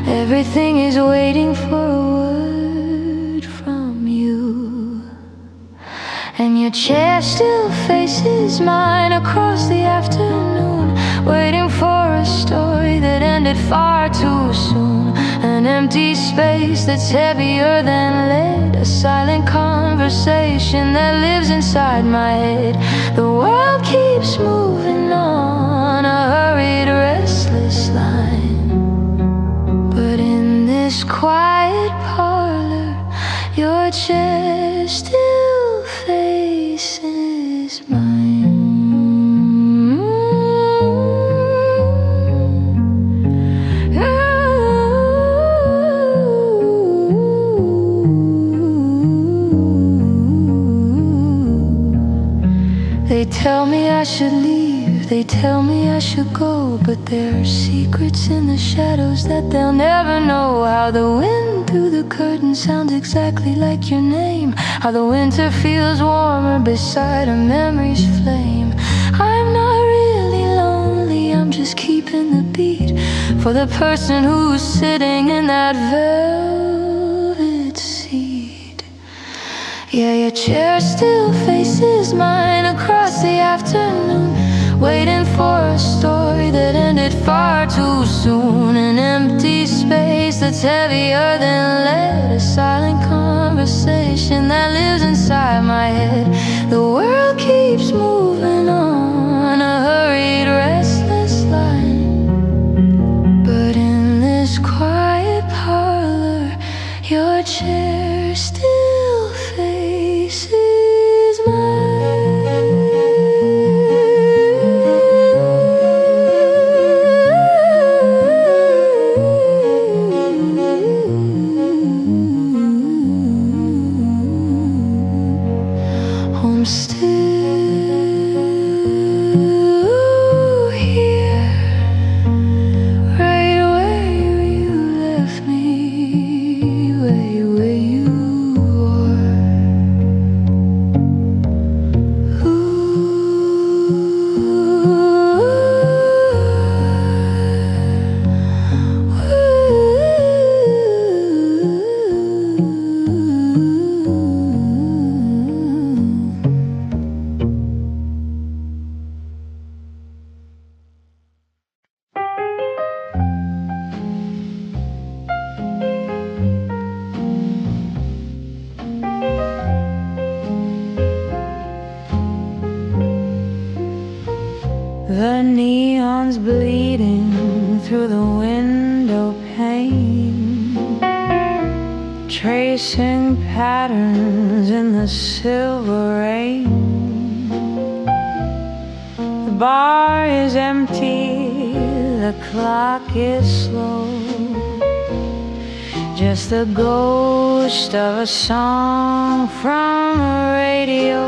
Everything is waiting for a word from you. And your chair still faces mine across the afternoon, waiting for a story that ended far too soon. An empty space that's heavier than lead, a silent conversation that lives inside my head. The world keeps moving on, a hurried, restless line, but in this quiet parlor, your chair still faces mine. They tell me I should leave, they tell me I should go, but there are secrets in the shadows that they'll never know. How the wind through the curtain sounds exactly like your name, how the winter feels warmer beside a memory's flame. I'm not really lonely, I'm just keeping the beat for the person who's sitting in that velvet seat. Yeah, your chair still faces mine across the afternoon, waiting for a story that ended far too soon. An empty space that's heavier than lead, a silent conversation that lives inside my head. The world keeps moving on, a hurried, restless line, but in this quiet parlor, your chair still faces mine. still here, right where you left me, where you The neon's bleeding through the window pane, tracing patterns in the silver rain. The bar is empty, the clock is slow, just the ghost of a song from a radio.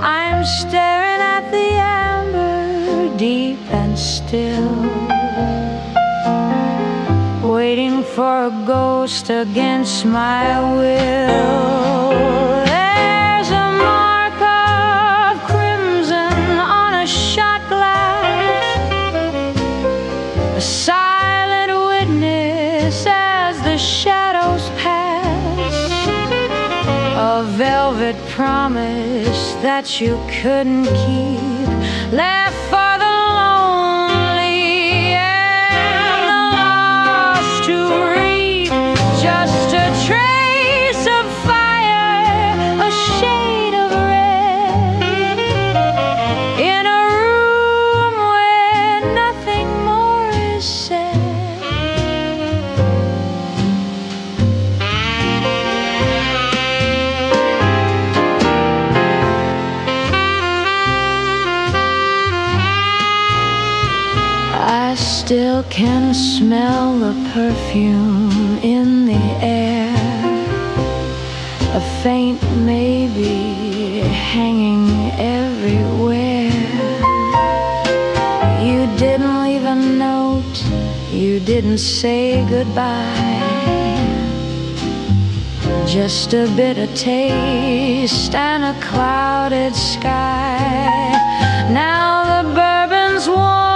I'm staring at the amber, deep and still, waiting for a ghost against my will. There's a mark of crimson on a shot glass, a silent witness as the shadows pass, a velvet promise that you couldn't keep, left for the lonely and the lost to reap. Just a trace of fire, a shade of red, in a room where nothing more is said. I still can smell the perfume in the air, a faint maybe hanging everywhere. You didn't leave a note, you didn't say goodbye, just a bitter taste and a clouded sky. Now the bourbon's warm,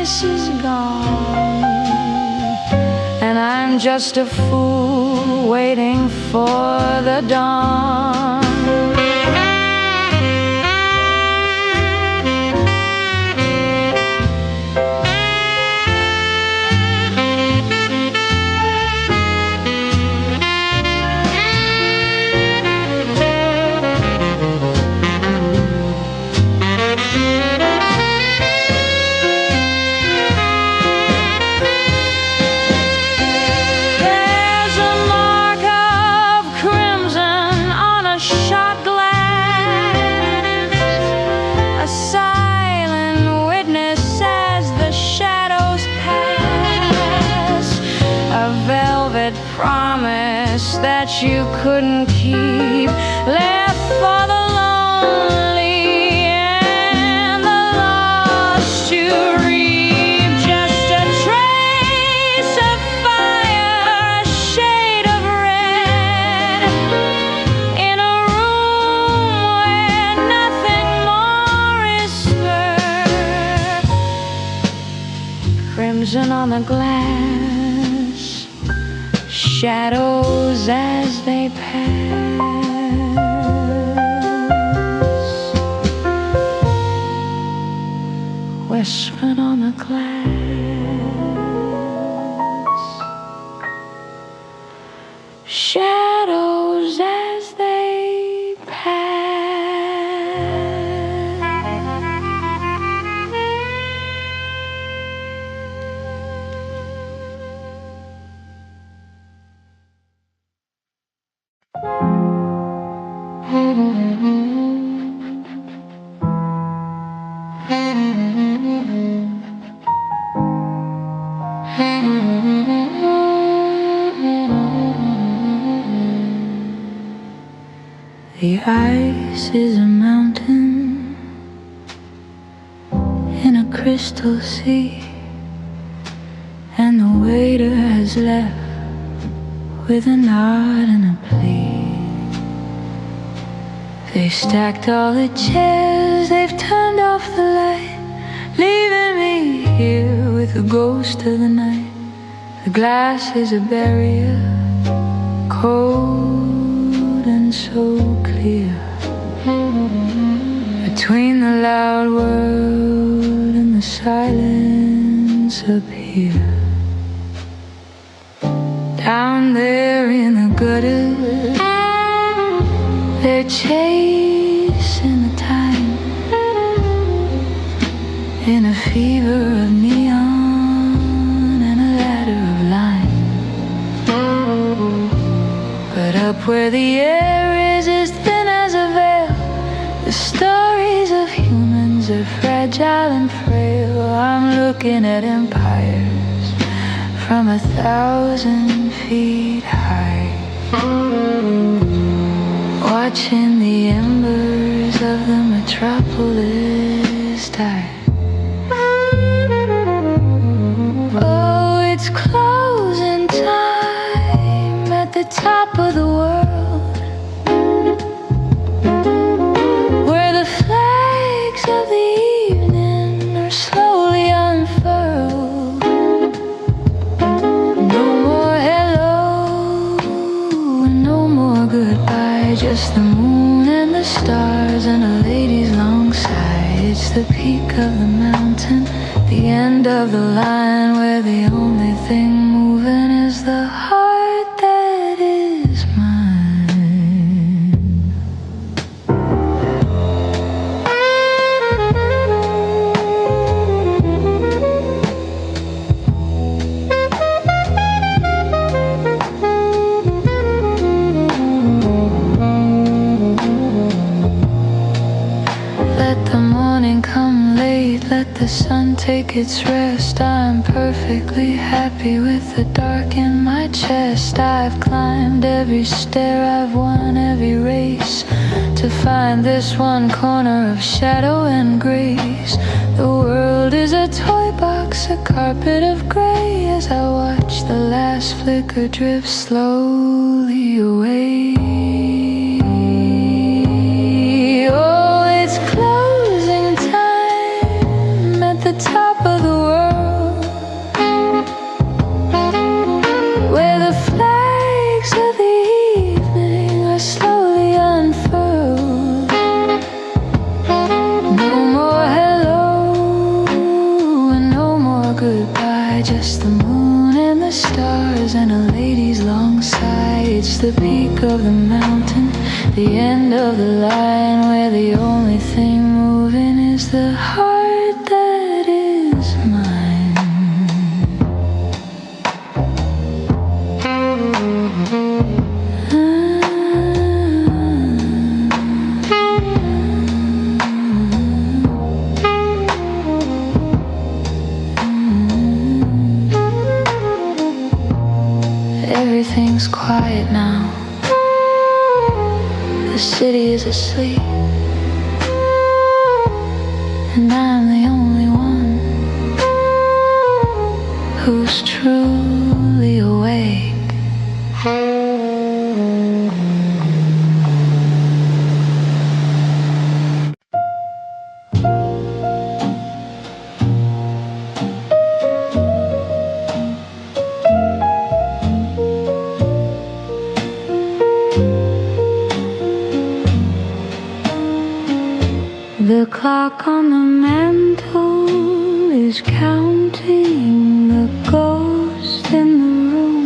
is gone, and I'm just a fool waiting for the dawn. Promise that you couldn't keep, left for the lonely and the lost to reap. Just a trace of fire, a shade of red, in a room where nothing more is spurred. Crimson on the glass, shadows as they pass, whispering on the glass, shadows as they pass. The ice is a mountain in a crystal sea, and the waiter has left with a nod and a plea. They stacked all the chairs, they've turned off the light, leaving me here with the ghost of the night. The glass is a barrier, cold and so clear, between the loud world and the silence up here. Down there in the gutter, they're chasing the time in a fever of neon and a ladder of lime. But up where the air is as thin as a veil, the stories of humans are fragile and frail. I'm looking at empires from 1,000 feet high, watching the embers of the metropolis die. Oh, it's closing time at the top of the world, where the flags of the evening are slowly unfurled. No more hello and no more goodbye, just the moon and the stars and a lady's long sigh. It's the peak of the mountain, the end of the line, where the only thing moving is the heart that is mine. Let the morning come late, let the sun take its rest. I'm perfectly happy with the dark in my chest. I've climbed every stair, I've won every race, to find this one corner of shadow and grace. The world is a toy box, a carpet of gray, as I watch the last flicker drift slowly away. Oh, it's closing time at the top of the world, where the flags of the evening are slowly unfurled. No more hello and no more goodbye, just the moon and the stars and a lady's long sigh. It's the peak of the mountain, the end of the line, where the only thing moving is the heart that is mine. Everything's quiet now, the city is asleep, and I'm the only one who's truly awake. The clock on the mantle is counting the ghost in the room.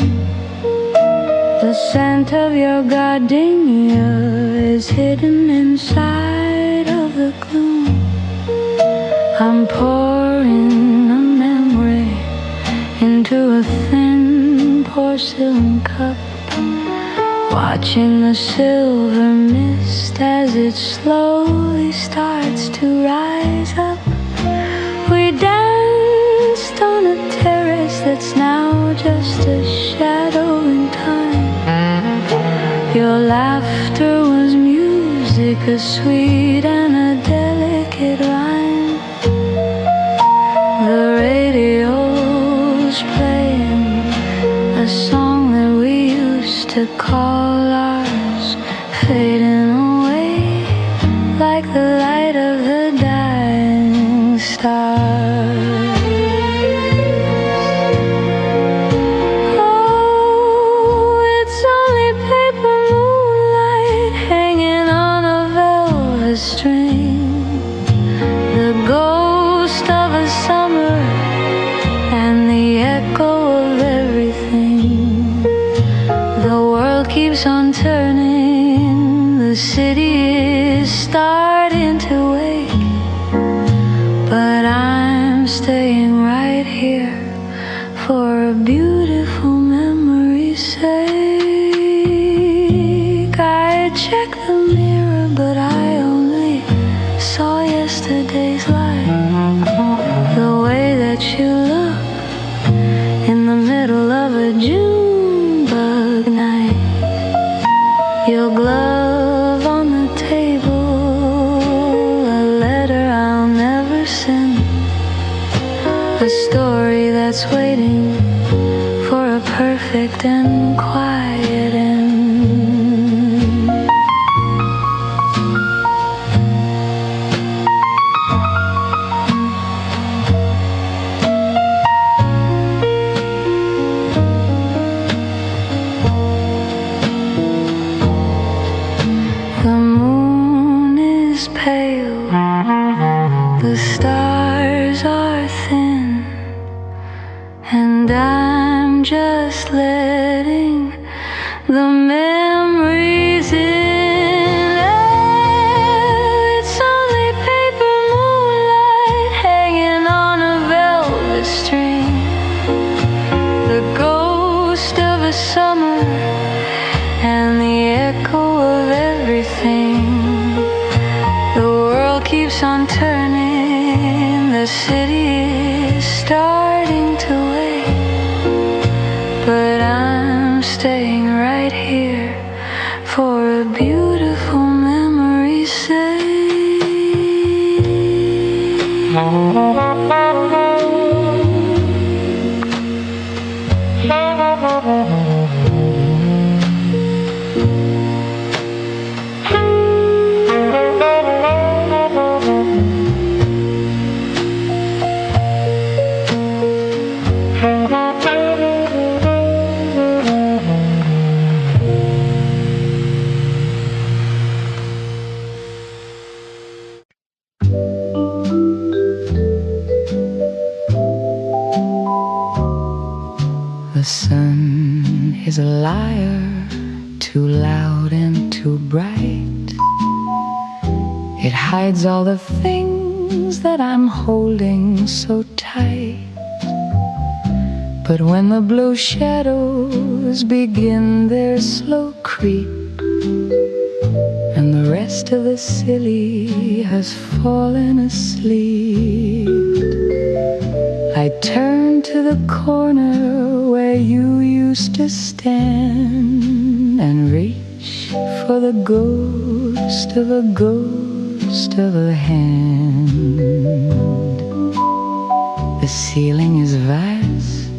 The scent of your gardenia is hidden inside of the gloom. I'm pouring a memory into a thin porcelain cup, watching the silver mist as it slowly starts to rise up. We danced on a terrace that's now just a shadow in time. Your laughter was music a sweet and a delicate rhyme. The radio's playing a song that we used to call ours, fading away like the light of the dying stars. Oh, it's only paper moonlight hanging on a velvet string, the ghost of a summer and the echo of everything. The world keeps on turning, the city is starting to wake, but I'm staying right here for a beautiful memory's sake. I checked the mirror, but I only saw yesterday's light. The way that you look in the middle of a June bug night, your glove on the table, a letter I'll never send, a story that's waiting for a perfect and quiet end. The moon is pale, the stars are thin, and I'm just letting the memories in. Oh, it's only paper moonlight hanging on a velvet string, the ghost of a summer and the echo of everything. The world keeps on turning, the city is starting to wake, but I'm staying right here for a beautiful memory's The sun is a liar, too loud and too bright. It hides all the things that I'm holding so tight. But when the blue shadows begin their slow creep, and the rest of the city has fallen asleep, I turn to the corner where you used to stand and reach for the ghost of a ghost of a hand. The ceiling is vast,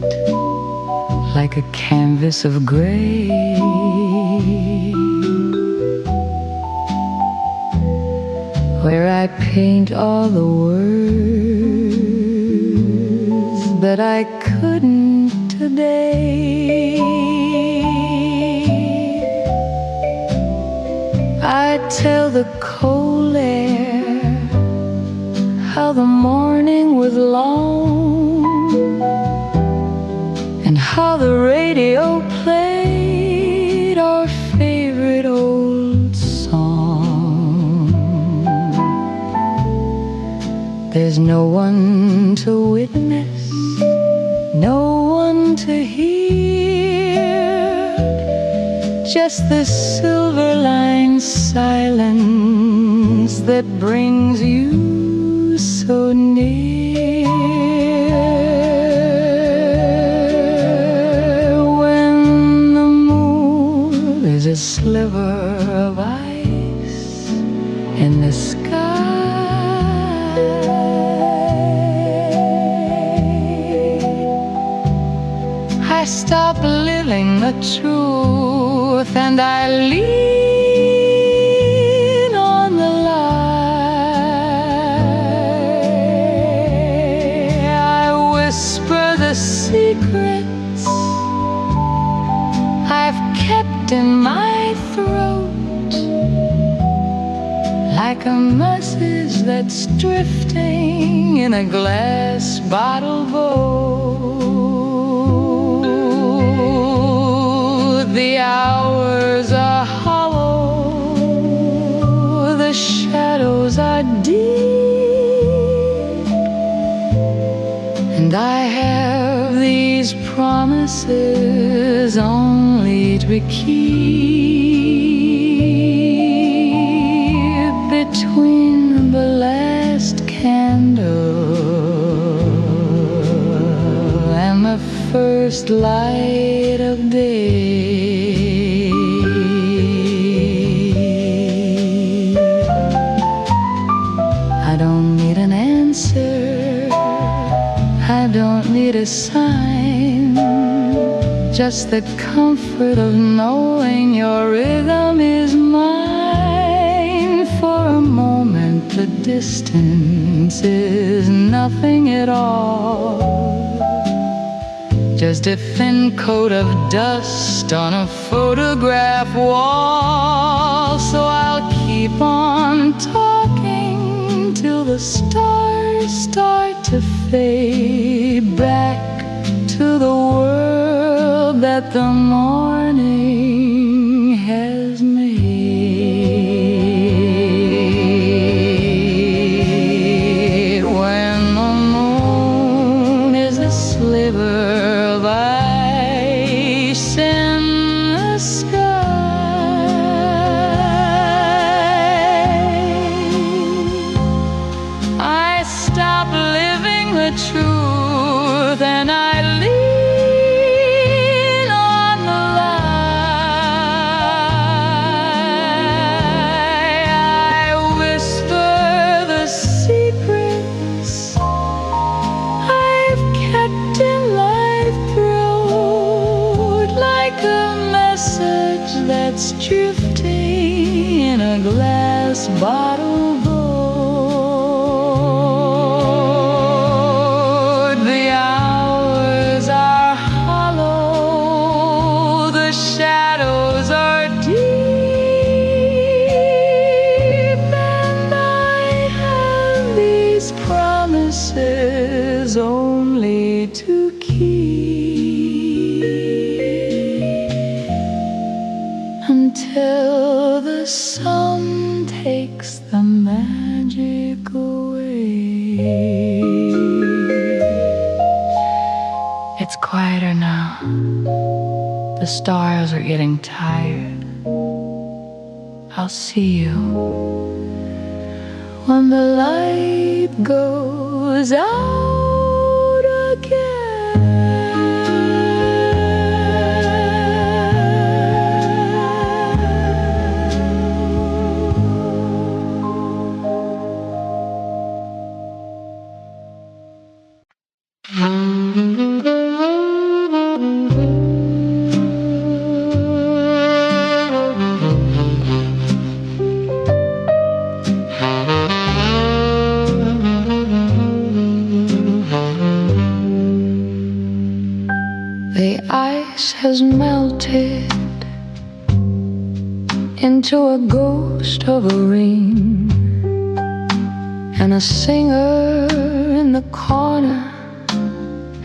like a canvas of gray, where I paint all the words that I couldn't today. I tell the cold air how the morning was long, and how the radio played our favorite old song. There's no one to witness, no one to hear, just the silver-lined silence that brings you so near. When the moon is a sliver of ice the truth, and I lean on the lie. I whisper the secrets I've kept in my throat, like a message that's drifting in a glass bottle boat. The hours are hollow, the shadows are deep, and I have these promises only to keep between the last candle and the first light of day. I don't need an answer, I don't need a sign, just the comfort of knowing your rhythm is mine. For a moment the distance is nothing at all, just a thin coat of dust on a photograph wall. So I'll keep on talking till the stars start to fade back to the world that the morning has made. When the moon is a sliver of ice in the sky, I stop living the truth and I lean on the lie. I whisper the secrets I've kept in my throat, like a message that's drifting in a glass bottle boat. The hours are hollow, the shadows are deep, and I have these promises only to keep until the sun takes the magic away. It's quieter now, the stars are getting tired. I'll see you when the light goes out again. The ice has melted into a ghost of a ring, and a singer in the corner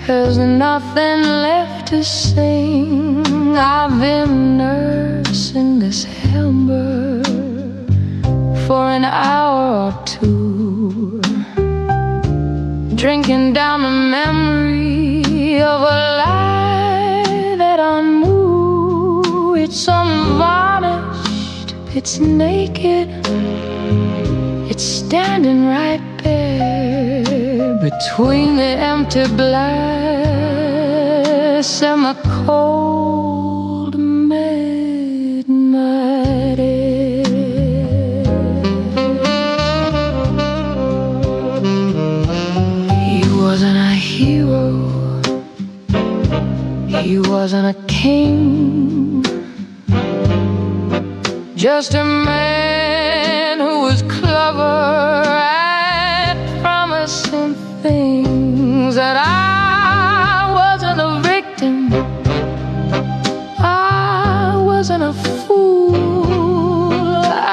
has nothing left to sing. I've been nursing this ember for an hour or two, drinking down the memory of a lie that unmoved. It's unvarnished, it's naked, it's standing right there between the empty glass and the cold midnight air. He wasn't a hero, he wasn't a king, just a man who was clever at promising things. That I wasn't a victim, I wasn't a fool.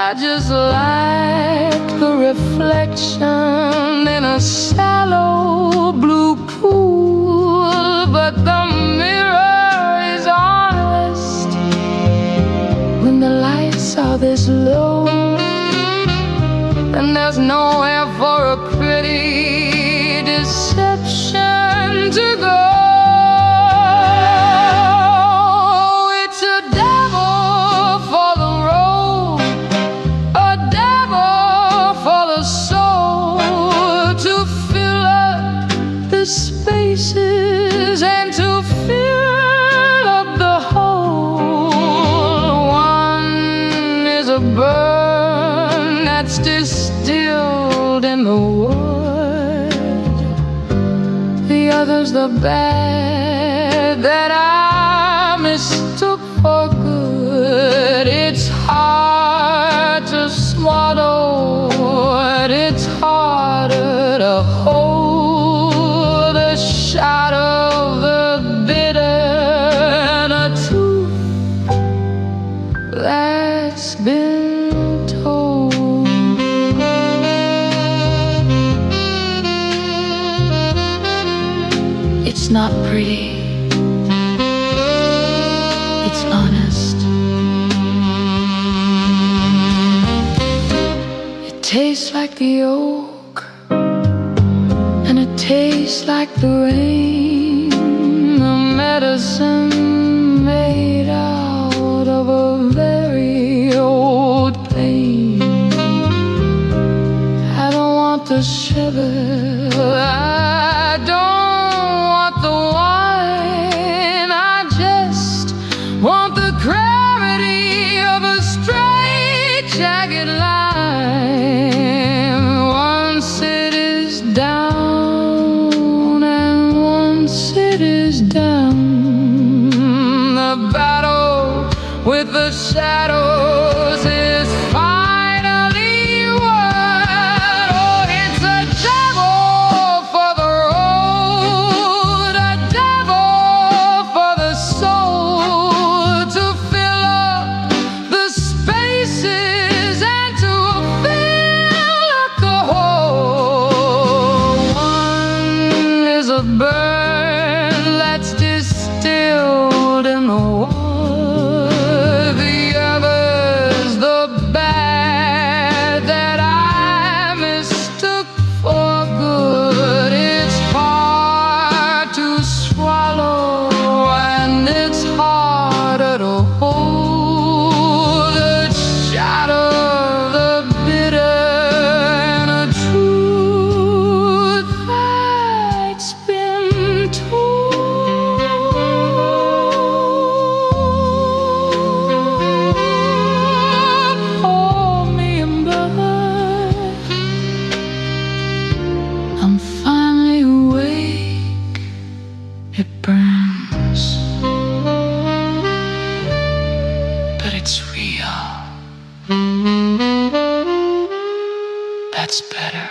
I just liked the reflection in a shallow blue pool. But the mirror is honest when the lights are this low, and there's nowhere for a pretty deception to go. It's a devil for the road, a devil for the soul, to fill up the spaces and to fill up the hole. One is a burn that's distilled in the wood, the other's the bad that I mistook for good. It's hard to swallow, it's harder to hold the shot of the bitter and a truth that's been told. It's not pretty, it's honest. It tastes like the oak, and it tastes like the rain, the medicine made out of a very old pain. I don't want the sugar, I don't want the wine, I just want the gravity of a straight, jagged line. Once it is down, and once it is down, the battle with the shadows is finally won. Oh, it's a devil for the road, a devil for the soul, to fill up the spaces and to fill up the hole. One is a burn that's distilled in the wood, the other's the bad that I mistook for good. It's hard to swallow, and it's harder to hold the shot of the bitter and a truth that's been told. Pour me in blood, I'm finally awake. It burns, but it's real. That's better.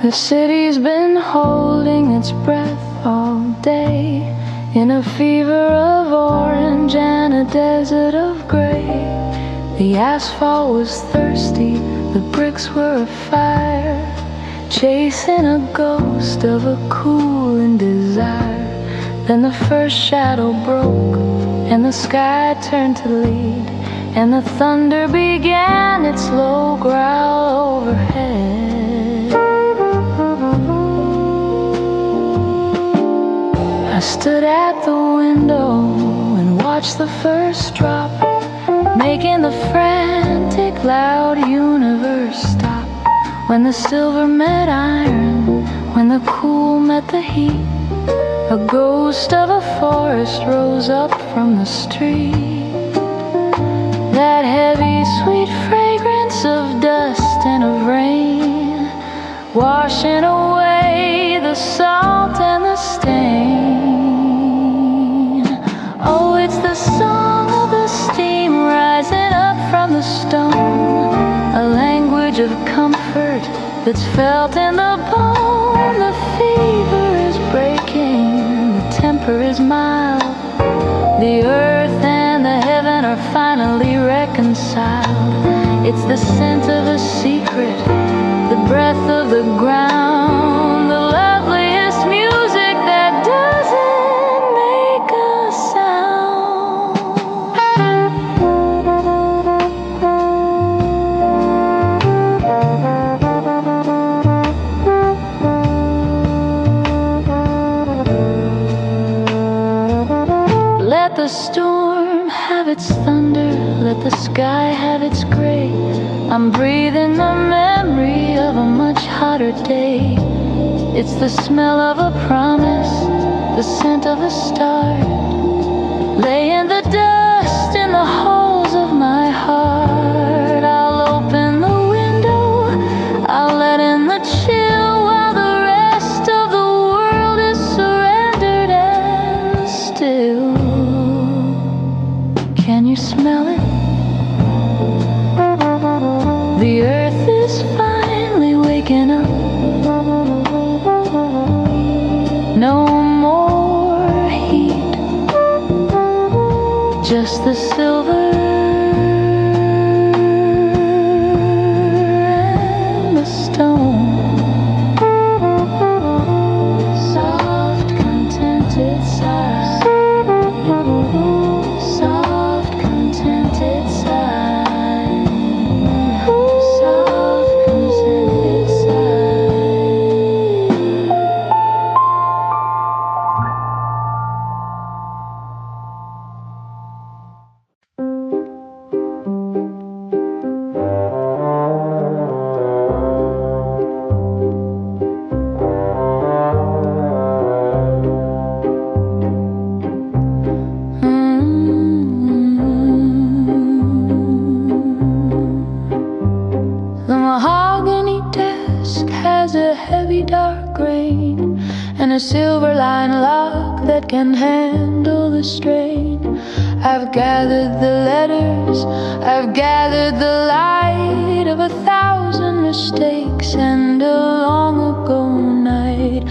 The city's been holding its breath all day, in a fever of orange and a desert of gray. The asphalt was thirsty, the bricks were afire, chasing a ghost of a cooling desire. Then the first shadow broke, and the sky turned to lead, and the thunder began its low growl overhead. I stood at the window and watched the first drop, making the frantic, loud universe stop. When the silver met iron, when the cool met the heat, a ghost of a forest rose up from the street. That heavy, sweet fragrance of dust and of rain, washing away the salt and the stain. Oh, it's the song of the steam rising up from the stone, a language of comfort that's felt in the bone. The fever is breaking, the temper is mild, the earth and the heaven are finally reconciled. It's the scent of a secret, the breath of the ground, the loveliest music that doesn't make a sound. Let the storm have its thunder, let the sky have its gray. I'm breathing the memory of a much hotter day. It's the smell of a promise, the scent of a start, laying the dust in the halls of my heart. I'll open the window, I'll let in the chill, while the rest of the world is surrendered and still. Can you smell it? The earth is finally waking up. No more heat, just the silver and the stone. Soft, contented sigh. Soft, contented sigh. Soft, contented sigh. The mahogany desk has a heavy dark grain and a silver-lined lock that can handle the strain. I've gathered the letters, I've gathered the light of 1,000 mistakes and a long ago night.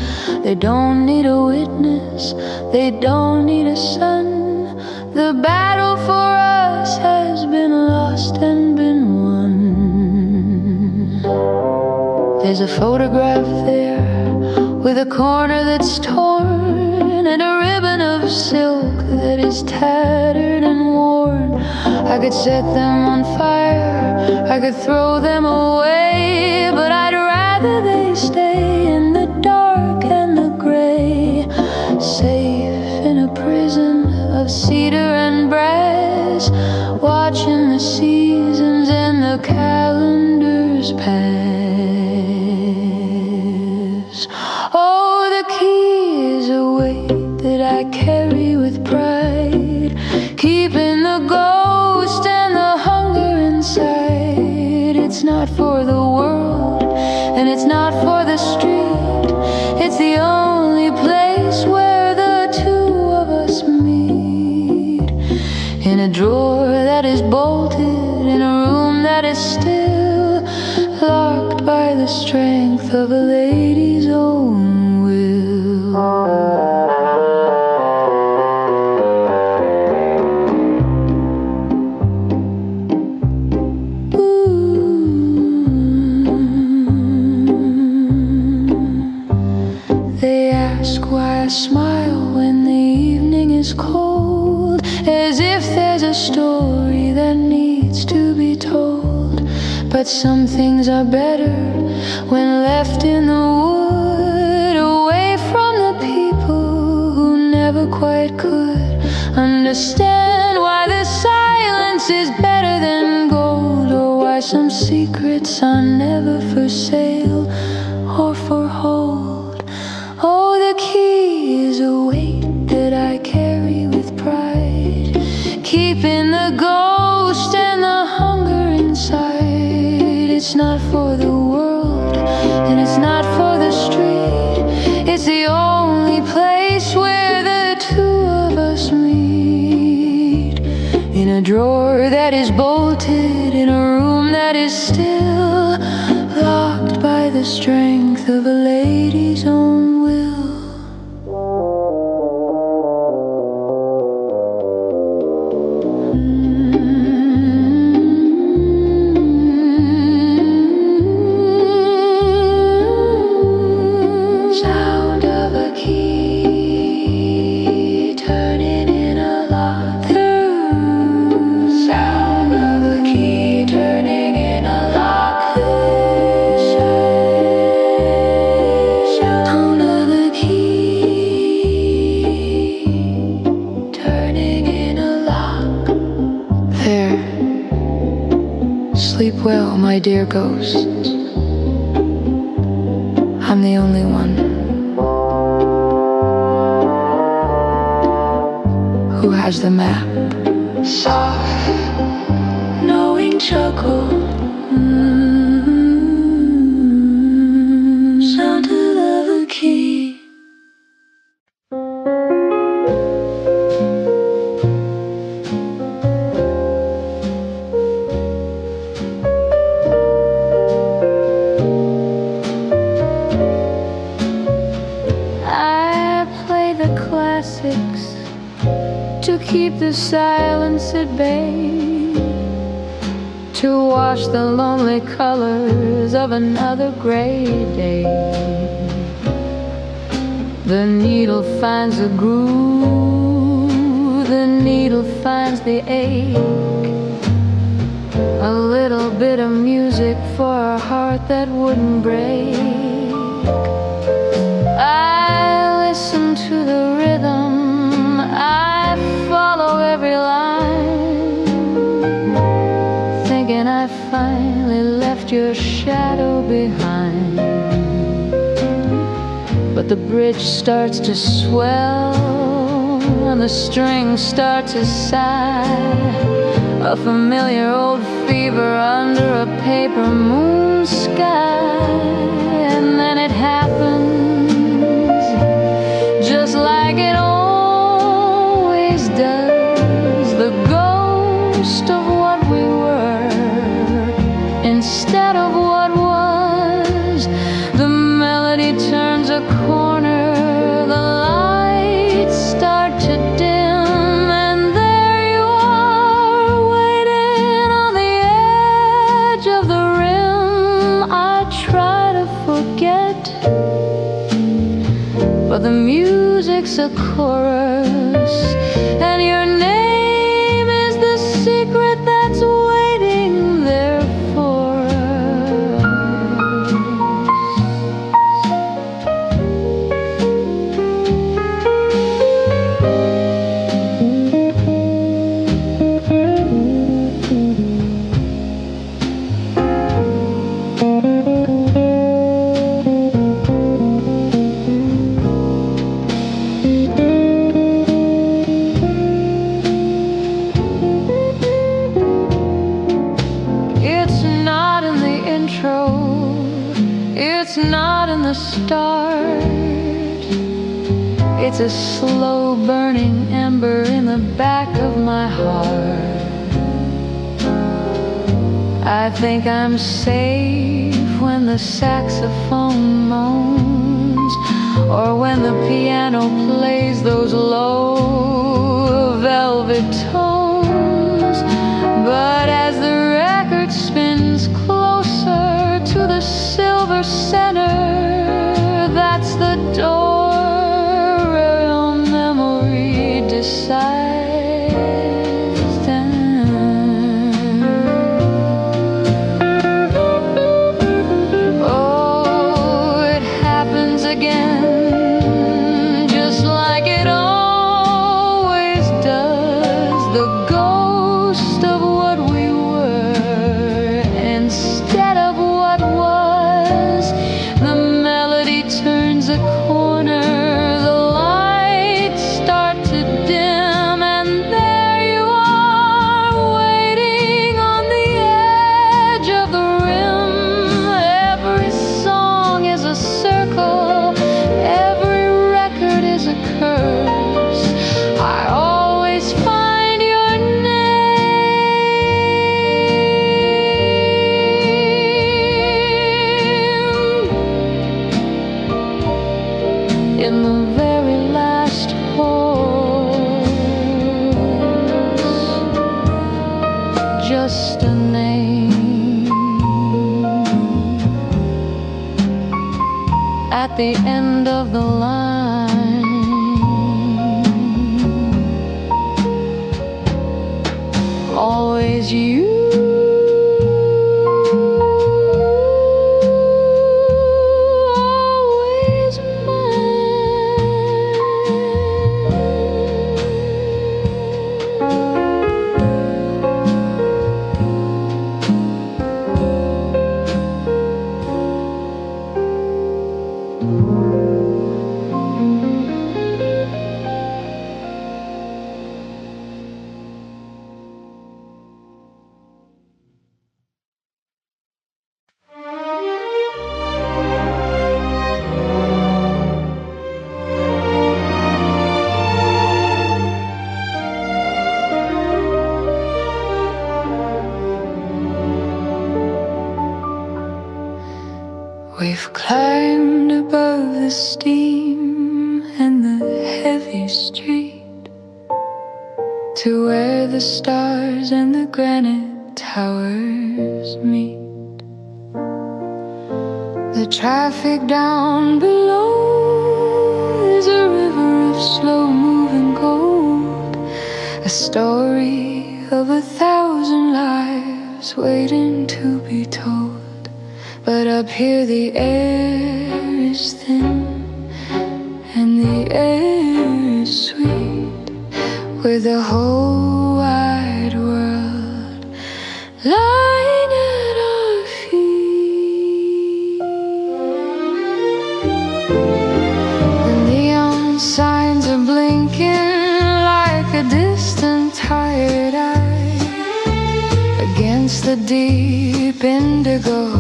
They don't need a witness, they don't need a son. The battle for us has been lost and been won. There's a photograph there with a corner that's torn and a ribbon of silk that is tattered and worn. I could set them on fire, I could throw them away, but I'd rather they stay in the dark and the gray, safe in a prison of cedar and brass, watching the seasons and the calendars pass. Oh, the key is a weight that I carry with pride, keeping the ghost and the hunger inside. It's not for the world and it's not for the street, it's the a drawer that is bolted, in a room that is still, locked by the strength of a lady's own will. They ask why I smile when the evening is cold, as if there's a story that needs to be told. But some things are better when left in the wood, away from the people who never quite could understand why the silence is better than gold, or why some secrets are never for sale or for hold. Oh, the key is a weight that I carry with pride, keeping the ghost and the hunger inside. It's not for the world, and it's not for the street. It's the only place where the two of us meet. In a drawer that is bolted, in a room that is still, locked by the strength of a lady's own will. Sleep well, my dear ghosts. I'm the only one who has the map. Soft, knowing chuckle, sound of a key. To keep the silence at bay, to wash the lonely colors of another gray day. The needle finds a groove, the needle finds the ache. A little bit of music for a heart that wouldn't break. I listen to the rhythm, I follow every line, thinking I finally left your shadow behind. But the bridge starts to swell and the strings start to sigh, a familiar old fever under a paper moon sky. And then it happens just like it always does. The ghost of what we were instead of what was. The melody turns a corner, the lights start to dim, and there you are, waiting on the edge of the rim. I try to forget, but the music's a chorus, and your name is the secret that's waiting there for us. It's a slow burning ember in the back of my heart. I think I'm safe when the saxophone moans, or when the piano plays those low velvet tones. But as the record spins closer to the silver center, that's the door where your memory decides down. Oh, it happens again, just like it always does. The ghost of what we were instead of what was. The melody turns a corner, the lights start to dim, and there you are, waiting on the edge of the rim. Every song is a circle, every record is a curse. I always find your name in the very last chorus. Just a name at the end of the line. Always you, always We've climbed above the steam and the heavy street to where the stars and the granite towers meet. The traffic down below is a river of slow-moving gold, a story of 1,000 lives waiting to be told. But up here the air is thin and the air is sweet, with the whole wide world lying at our feet. The neon signs are blinking like a distant tired eye against the deep indigo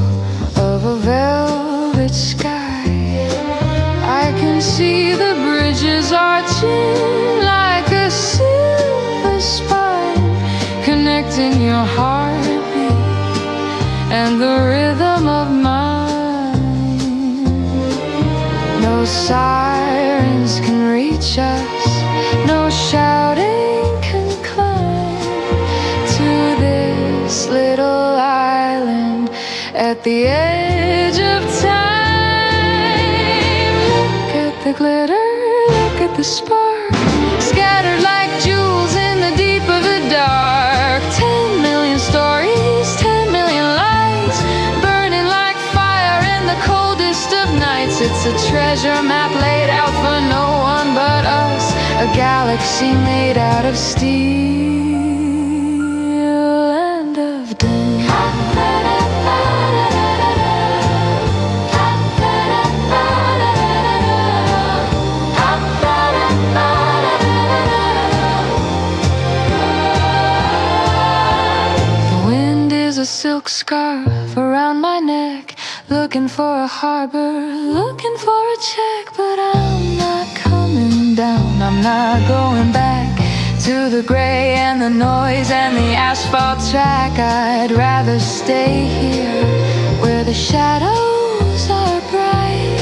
of a velvet sky. I can see the bridges arching like a silver spine, connecting your heartbeat and the rhythm of mine. No sirens can reach us, no shouting can climb to this little island at the edge of time. Look at the glitter, look at the spark, scattered like jewels in the deep of the dark. 10 million stories, 10 million lights, burning like fire in the coldest of nights. It's a treasure map laid out for no one but us, a galaxy made out of steel and of doom. A silk scarf around my neck, looking for a harbor, looking for a check, but I'm not coming down. not going back to the gray and the noise and the asphalt track. I'd rather stay here where the shadows are bright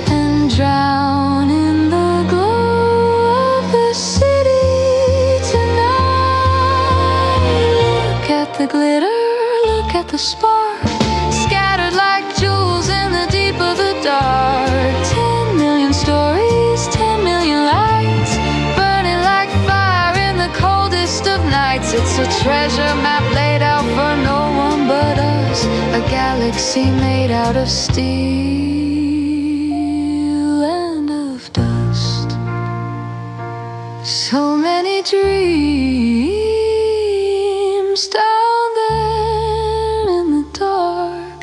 and drown in the glow of the city tonight. Look at the glitter, look at the spark, scattered like jewels in the deep of the dark. 10 million stories, 10 million lights, burning like fire in the coldest of nights. It's a treasure map laid out for no one but us, a galaxy made out of steel and of dust. So many dreams down there in the dark,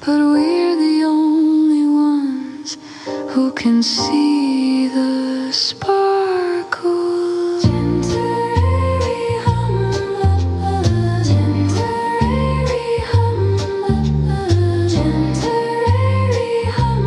but we're the only ones who can see the sparkle. Temporary hum, temporary hum, temporary hum.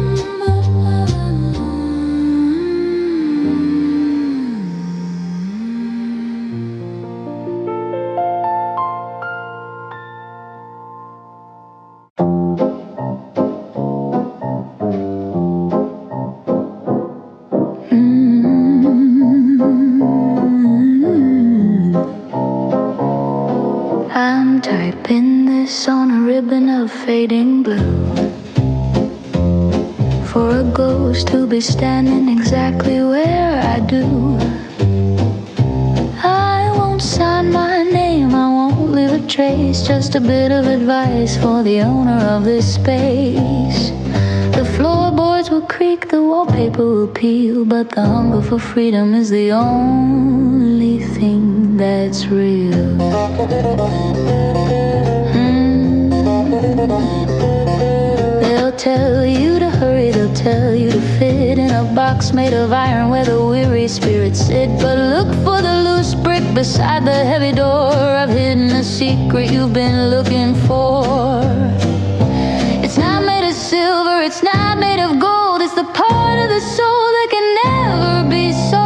I'm typing this on a ribbon of fading blue, for a ghost to be standing exactly where I do. I won't sign my name, I won't leave a trace, just a bit of advice for the owner of this space. The floorboards will creak, the wallpaper will peel, but the hunger for freedom is the only thing that's real. They'll tell you to hurry, they'll tell you to fit in a box made of iron where the weary spirits sit. But look for the loose brick beside the heavy door. I've hidden a secret you've been looking for. It's not made of silver, it's not made of gold, it's the part of the soul that can never be sold.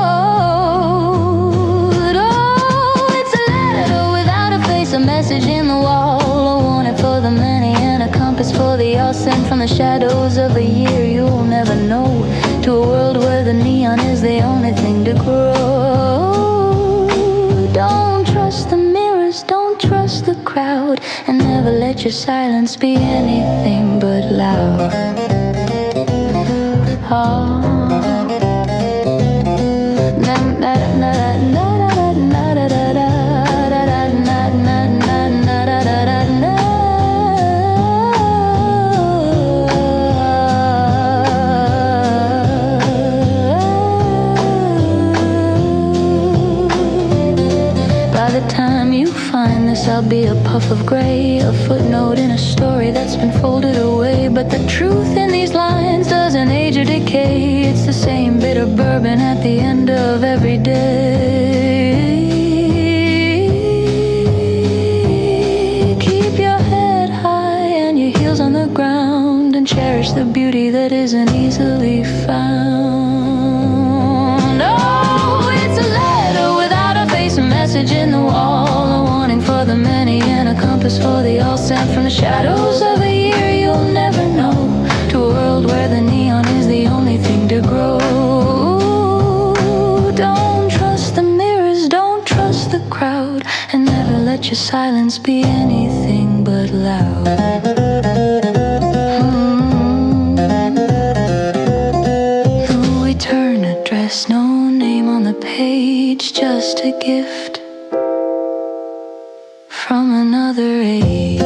Oh, it's a letter without a face, a message in the wall, a warning for the many and a compass for the all, sent from the shadows of a year you'll never know, to a world where the neon is the only thing to grow. Don't trust the mirrors, don't trust the crowd, and never let your silence be anything but loud. Oh. By the time you find this, I'll be a puff of gray, a footnote in a story that's been folded away. But the truth in these lines doesn't age or decay. It's the same bitter bourbon at the end of every day. Keep your head high and your heels on the ground, and cherish the beauty that isn't easily found. Oh, it's a letter without a face, a message in the wall, a warning for the many and a compass for the all, sent from the shadows of a year you'll never know, to a world where the neon is the only thing to grow. Don't trust the mirrors, don't trust the crowd, and never let your silence be anything but loud. No return address, no name on the page, just a gift from another age.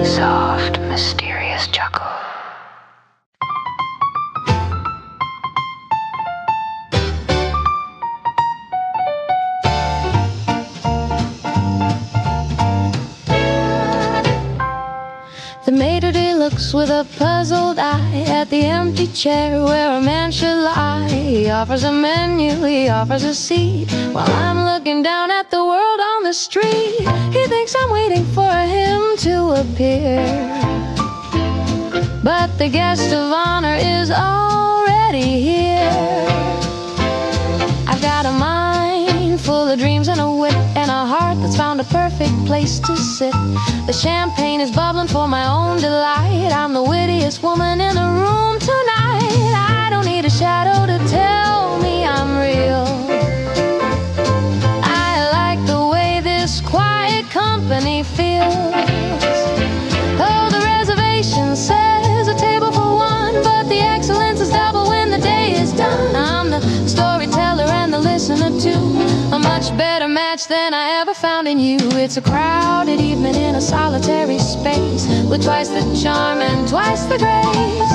Soft, mysterious chuckle. looks with a puzzled eye at the empty chair where a man should lie. He offers a menu, he offers a seat, while I'm looking down at the world on the street. He thinks I'm waiting for him to appear, but the guest of honor is already here. I've got a mind full of dreams and a wit, and a heart that's found a perfect place to sit. The champagne is bubbling for my own delight. I'm the wittiest woman in the room tonight. I don't need a shadow to tell me I'm real. I like the way this quiet company feels. Oh, the reservation says a table for one, but the excellence is double when the day is done. I'm the storyteller and the listener too, a much better match than I ever found in you. It's a crowded evening in a solitary space, with twice the charm and twice the grace.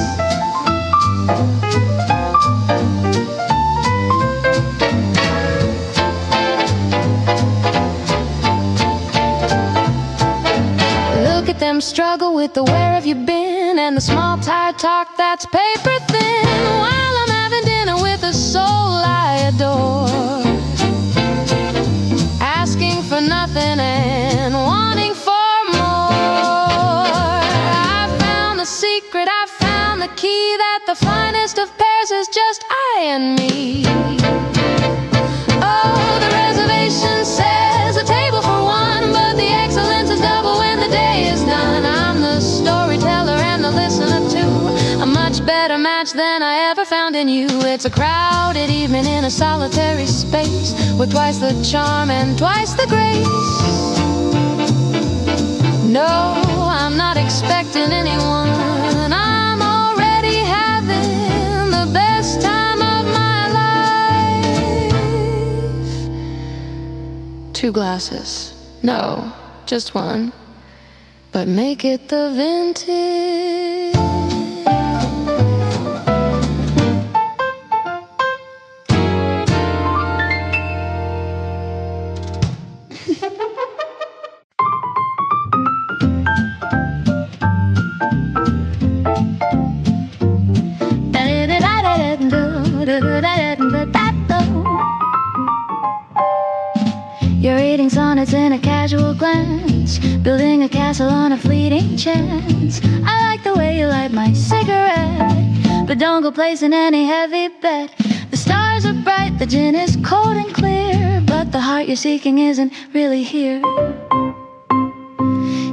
Look at them struggle with the where have you been, and the small tired talk that's paper thin, while I'm having dinner with a soul I adore, asking for nothing and wanting for more. I found the secret, I found the key, that the finest of pairs is just I and me. Oh, the reservation says a table for one, but the excellence is double when the day is done. I'm the storyteller and the listener too, a much better match than I ever found in you. It's a crowded evening in a solitary space, with twice the charm and twice the grace. No, I'm not expecting anyone. I'm already having the best time of my life. 2 glasses. No, just one. But make it the vintage. You're reading sonnets in a casual glance, building a castle on a fleeting chance. I like the way you light my cigarette, but don't go placing any heavy bet. The stars are bright, the gin is cold and clear, but the heart you're seeking isn't really here.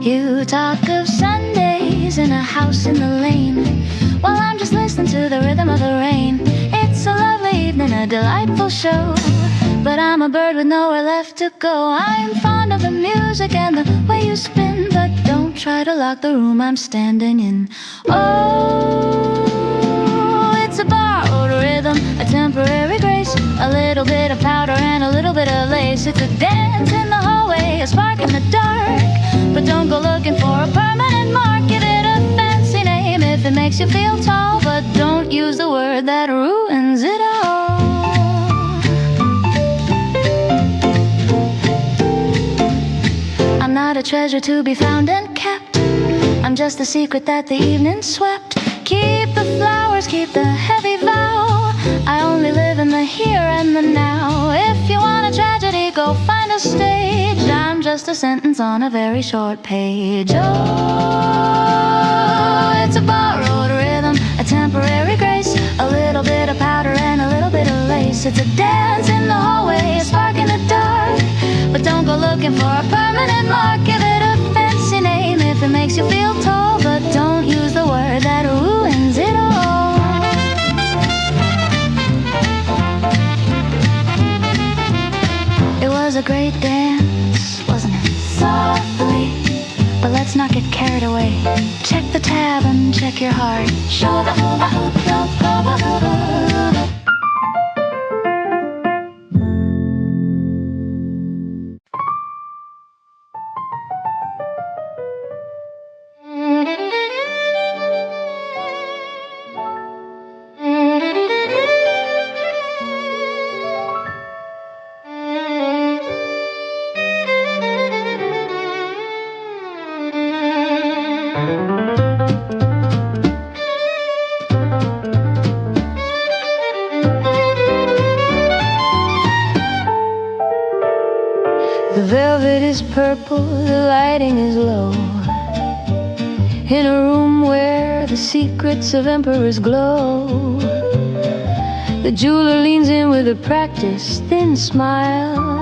You talk of Sundays in a house in the lane, while I'm just listening to the rhythm of the rain. It's a lovely evening, a delightful show, but I'm a bird with nowhere left to go. I'm fond of the music and the way you spin, but don't try to lock the room I'm standing in. Oh, it's a borrowed rhythm, a temporary grace, a little bit of powder and a little bit of lace. It's a dance in the hallway, a spark in the dark, but don't go looking for a permanent mark. Give it a fancy name if it makes you feel tall, but don't use the word that ruins it all. I'm not a treasure to be found and kept, I'm just a secret that the evening swept. Keep the flowers, keep the heavy vow, I only live in the here and the now. If you want a tragedy, go find a stage, I'm just a sentence on a very short page. Oh, it's a borrowed rhythm, a temporary grace, a little bit of powder and a little bit of lace. It's a dance in the hallway, a spark in the dark, but don't go looking for a permanent mark. Give it a fancy name if it makes you feel tall, but don't use the word that ruins it all. It was a great dance, wasn't it? Softly, but let's not get carried away. Check the tab and check your heart. Show the hula hoop, velvet is purple, the lighting is low. In a room where the secrets of emperors glow, the jeweler leans in with a practiced thin smile.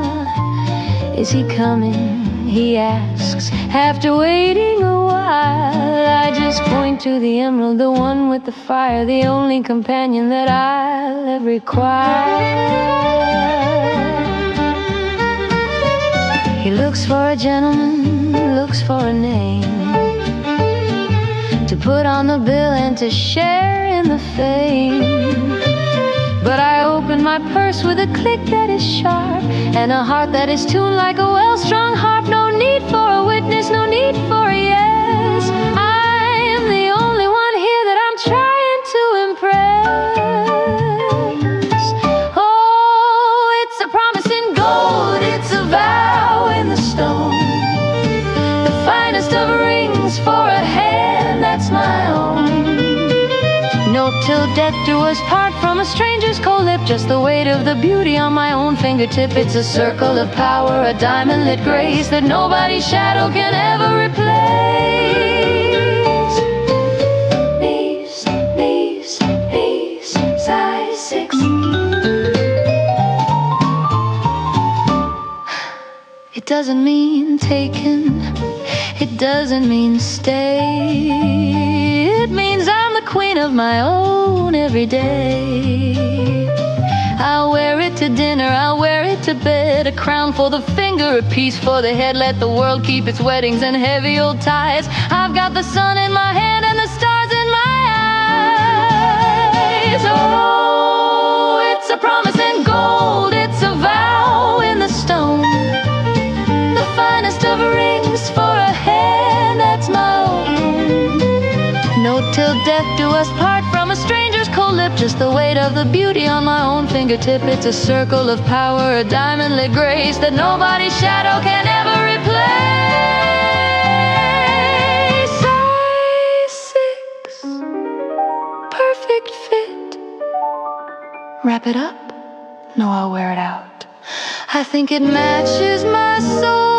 Is he coming? He asks. After waiting a while, I just point to the emerald, the one with the fire, the only companion that I'll ever require. He looks for a gentleman, looks for a name to put on the bill and to share in the fame. But I open my purse with a click that is sharp and a heart that is tuned like a well-strung harp. No need for a witness, no need for a yes. I am the only one here that I'm trying to impress. Oh, it's a promise in gold, it's a vow in the stone, the finest of rings for a hand that's my own. No, till death do us part from a stranger's cold lip, just the weight of the beauty on my own fingertip. It's a circle of power, a diamond-lit grace that nobody's shadow can ever replace. Knees, knees, knees, size 6. It doesn't mean taken, it doesn't mean stay. It means I'm the queen of my own every day. I'll wear it to dinner, I'll wear it to bed, a crown for the finger, a piece for the head. Let the world keep its weddings and heavy old ties. I've got the sun in my hand and the stars in my eyes. Oh, it's a promise in gold, it's a vow in the stone, the finest of rings for a hand that's my own. No, till death do us part from a stranger's cold lip, just the weight of the beauty on my own fingertip. It's a circle of power, a diamond-lit grace that nobody's shadow can ever replace. Size 6, perfect fit. Wrap it up? No, I'll wear it out. I think it matches my soul.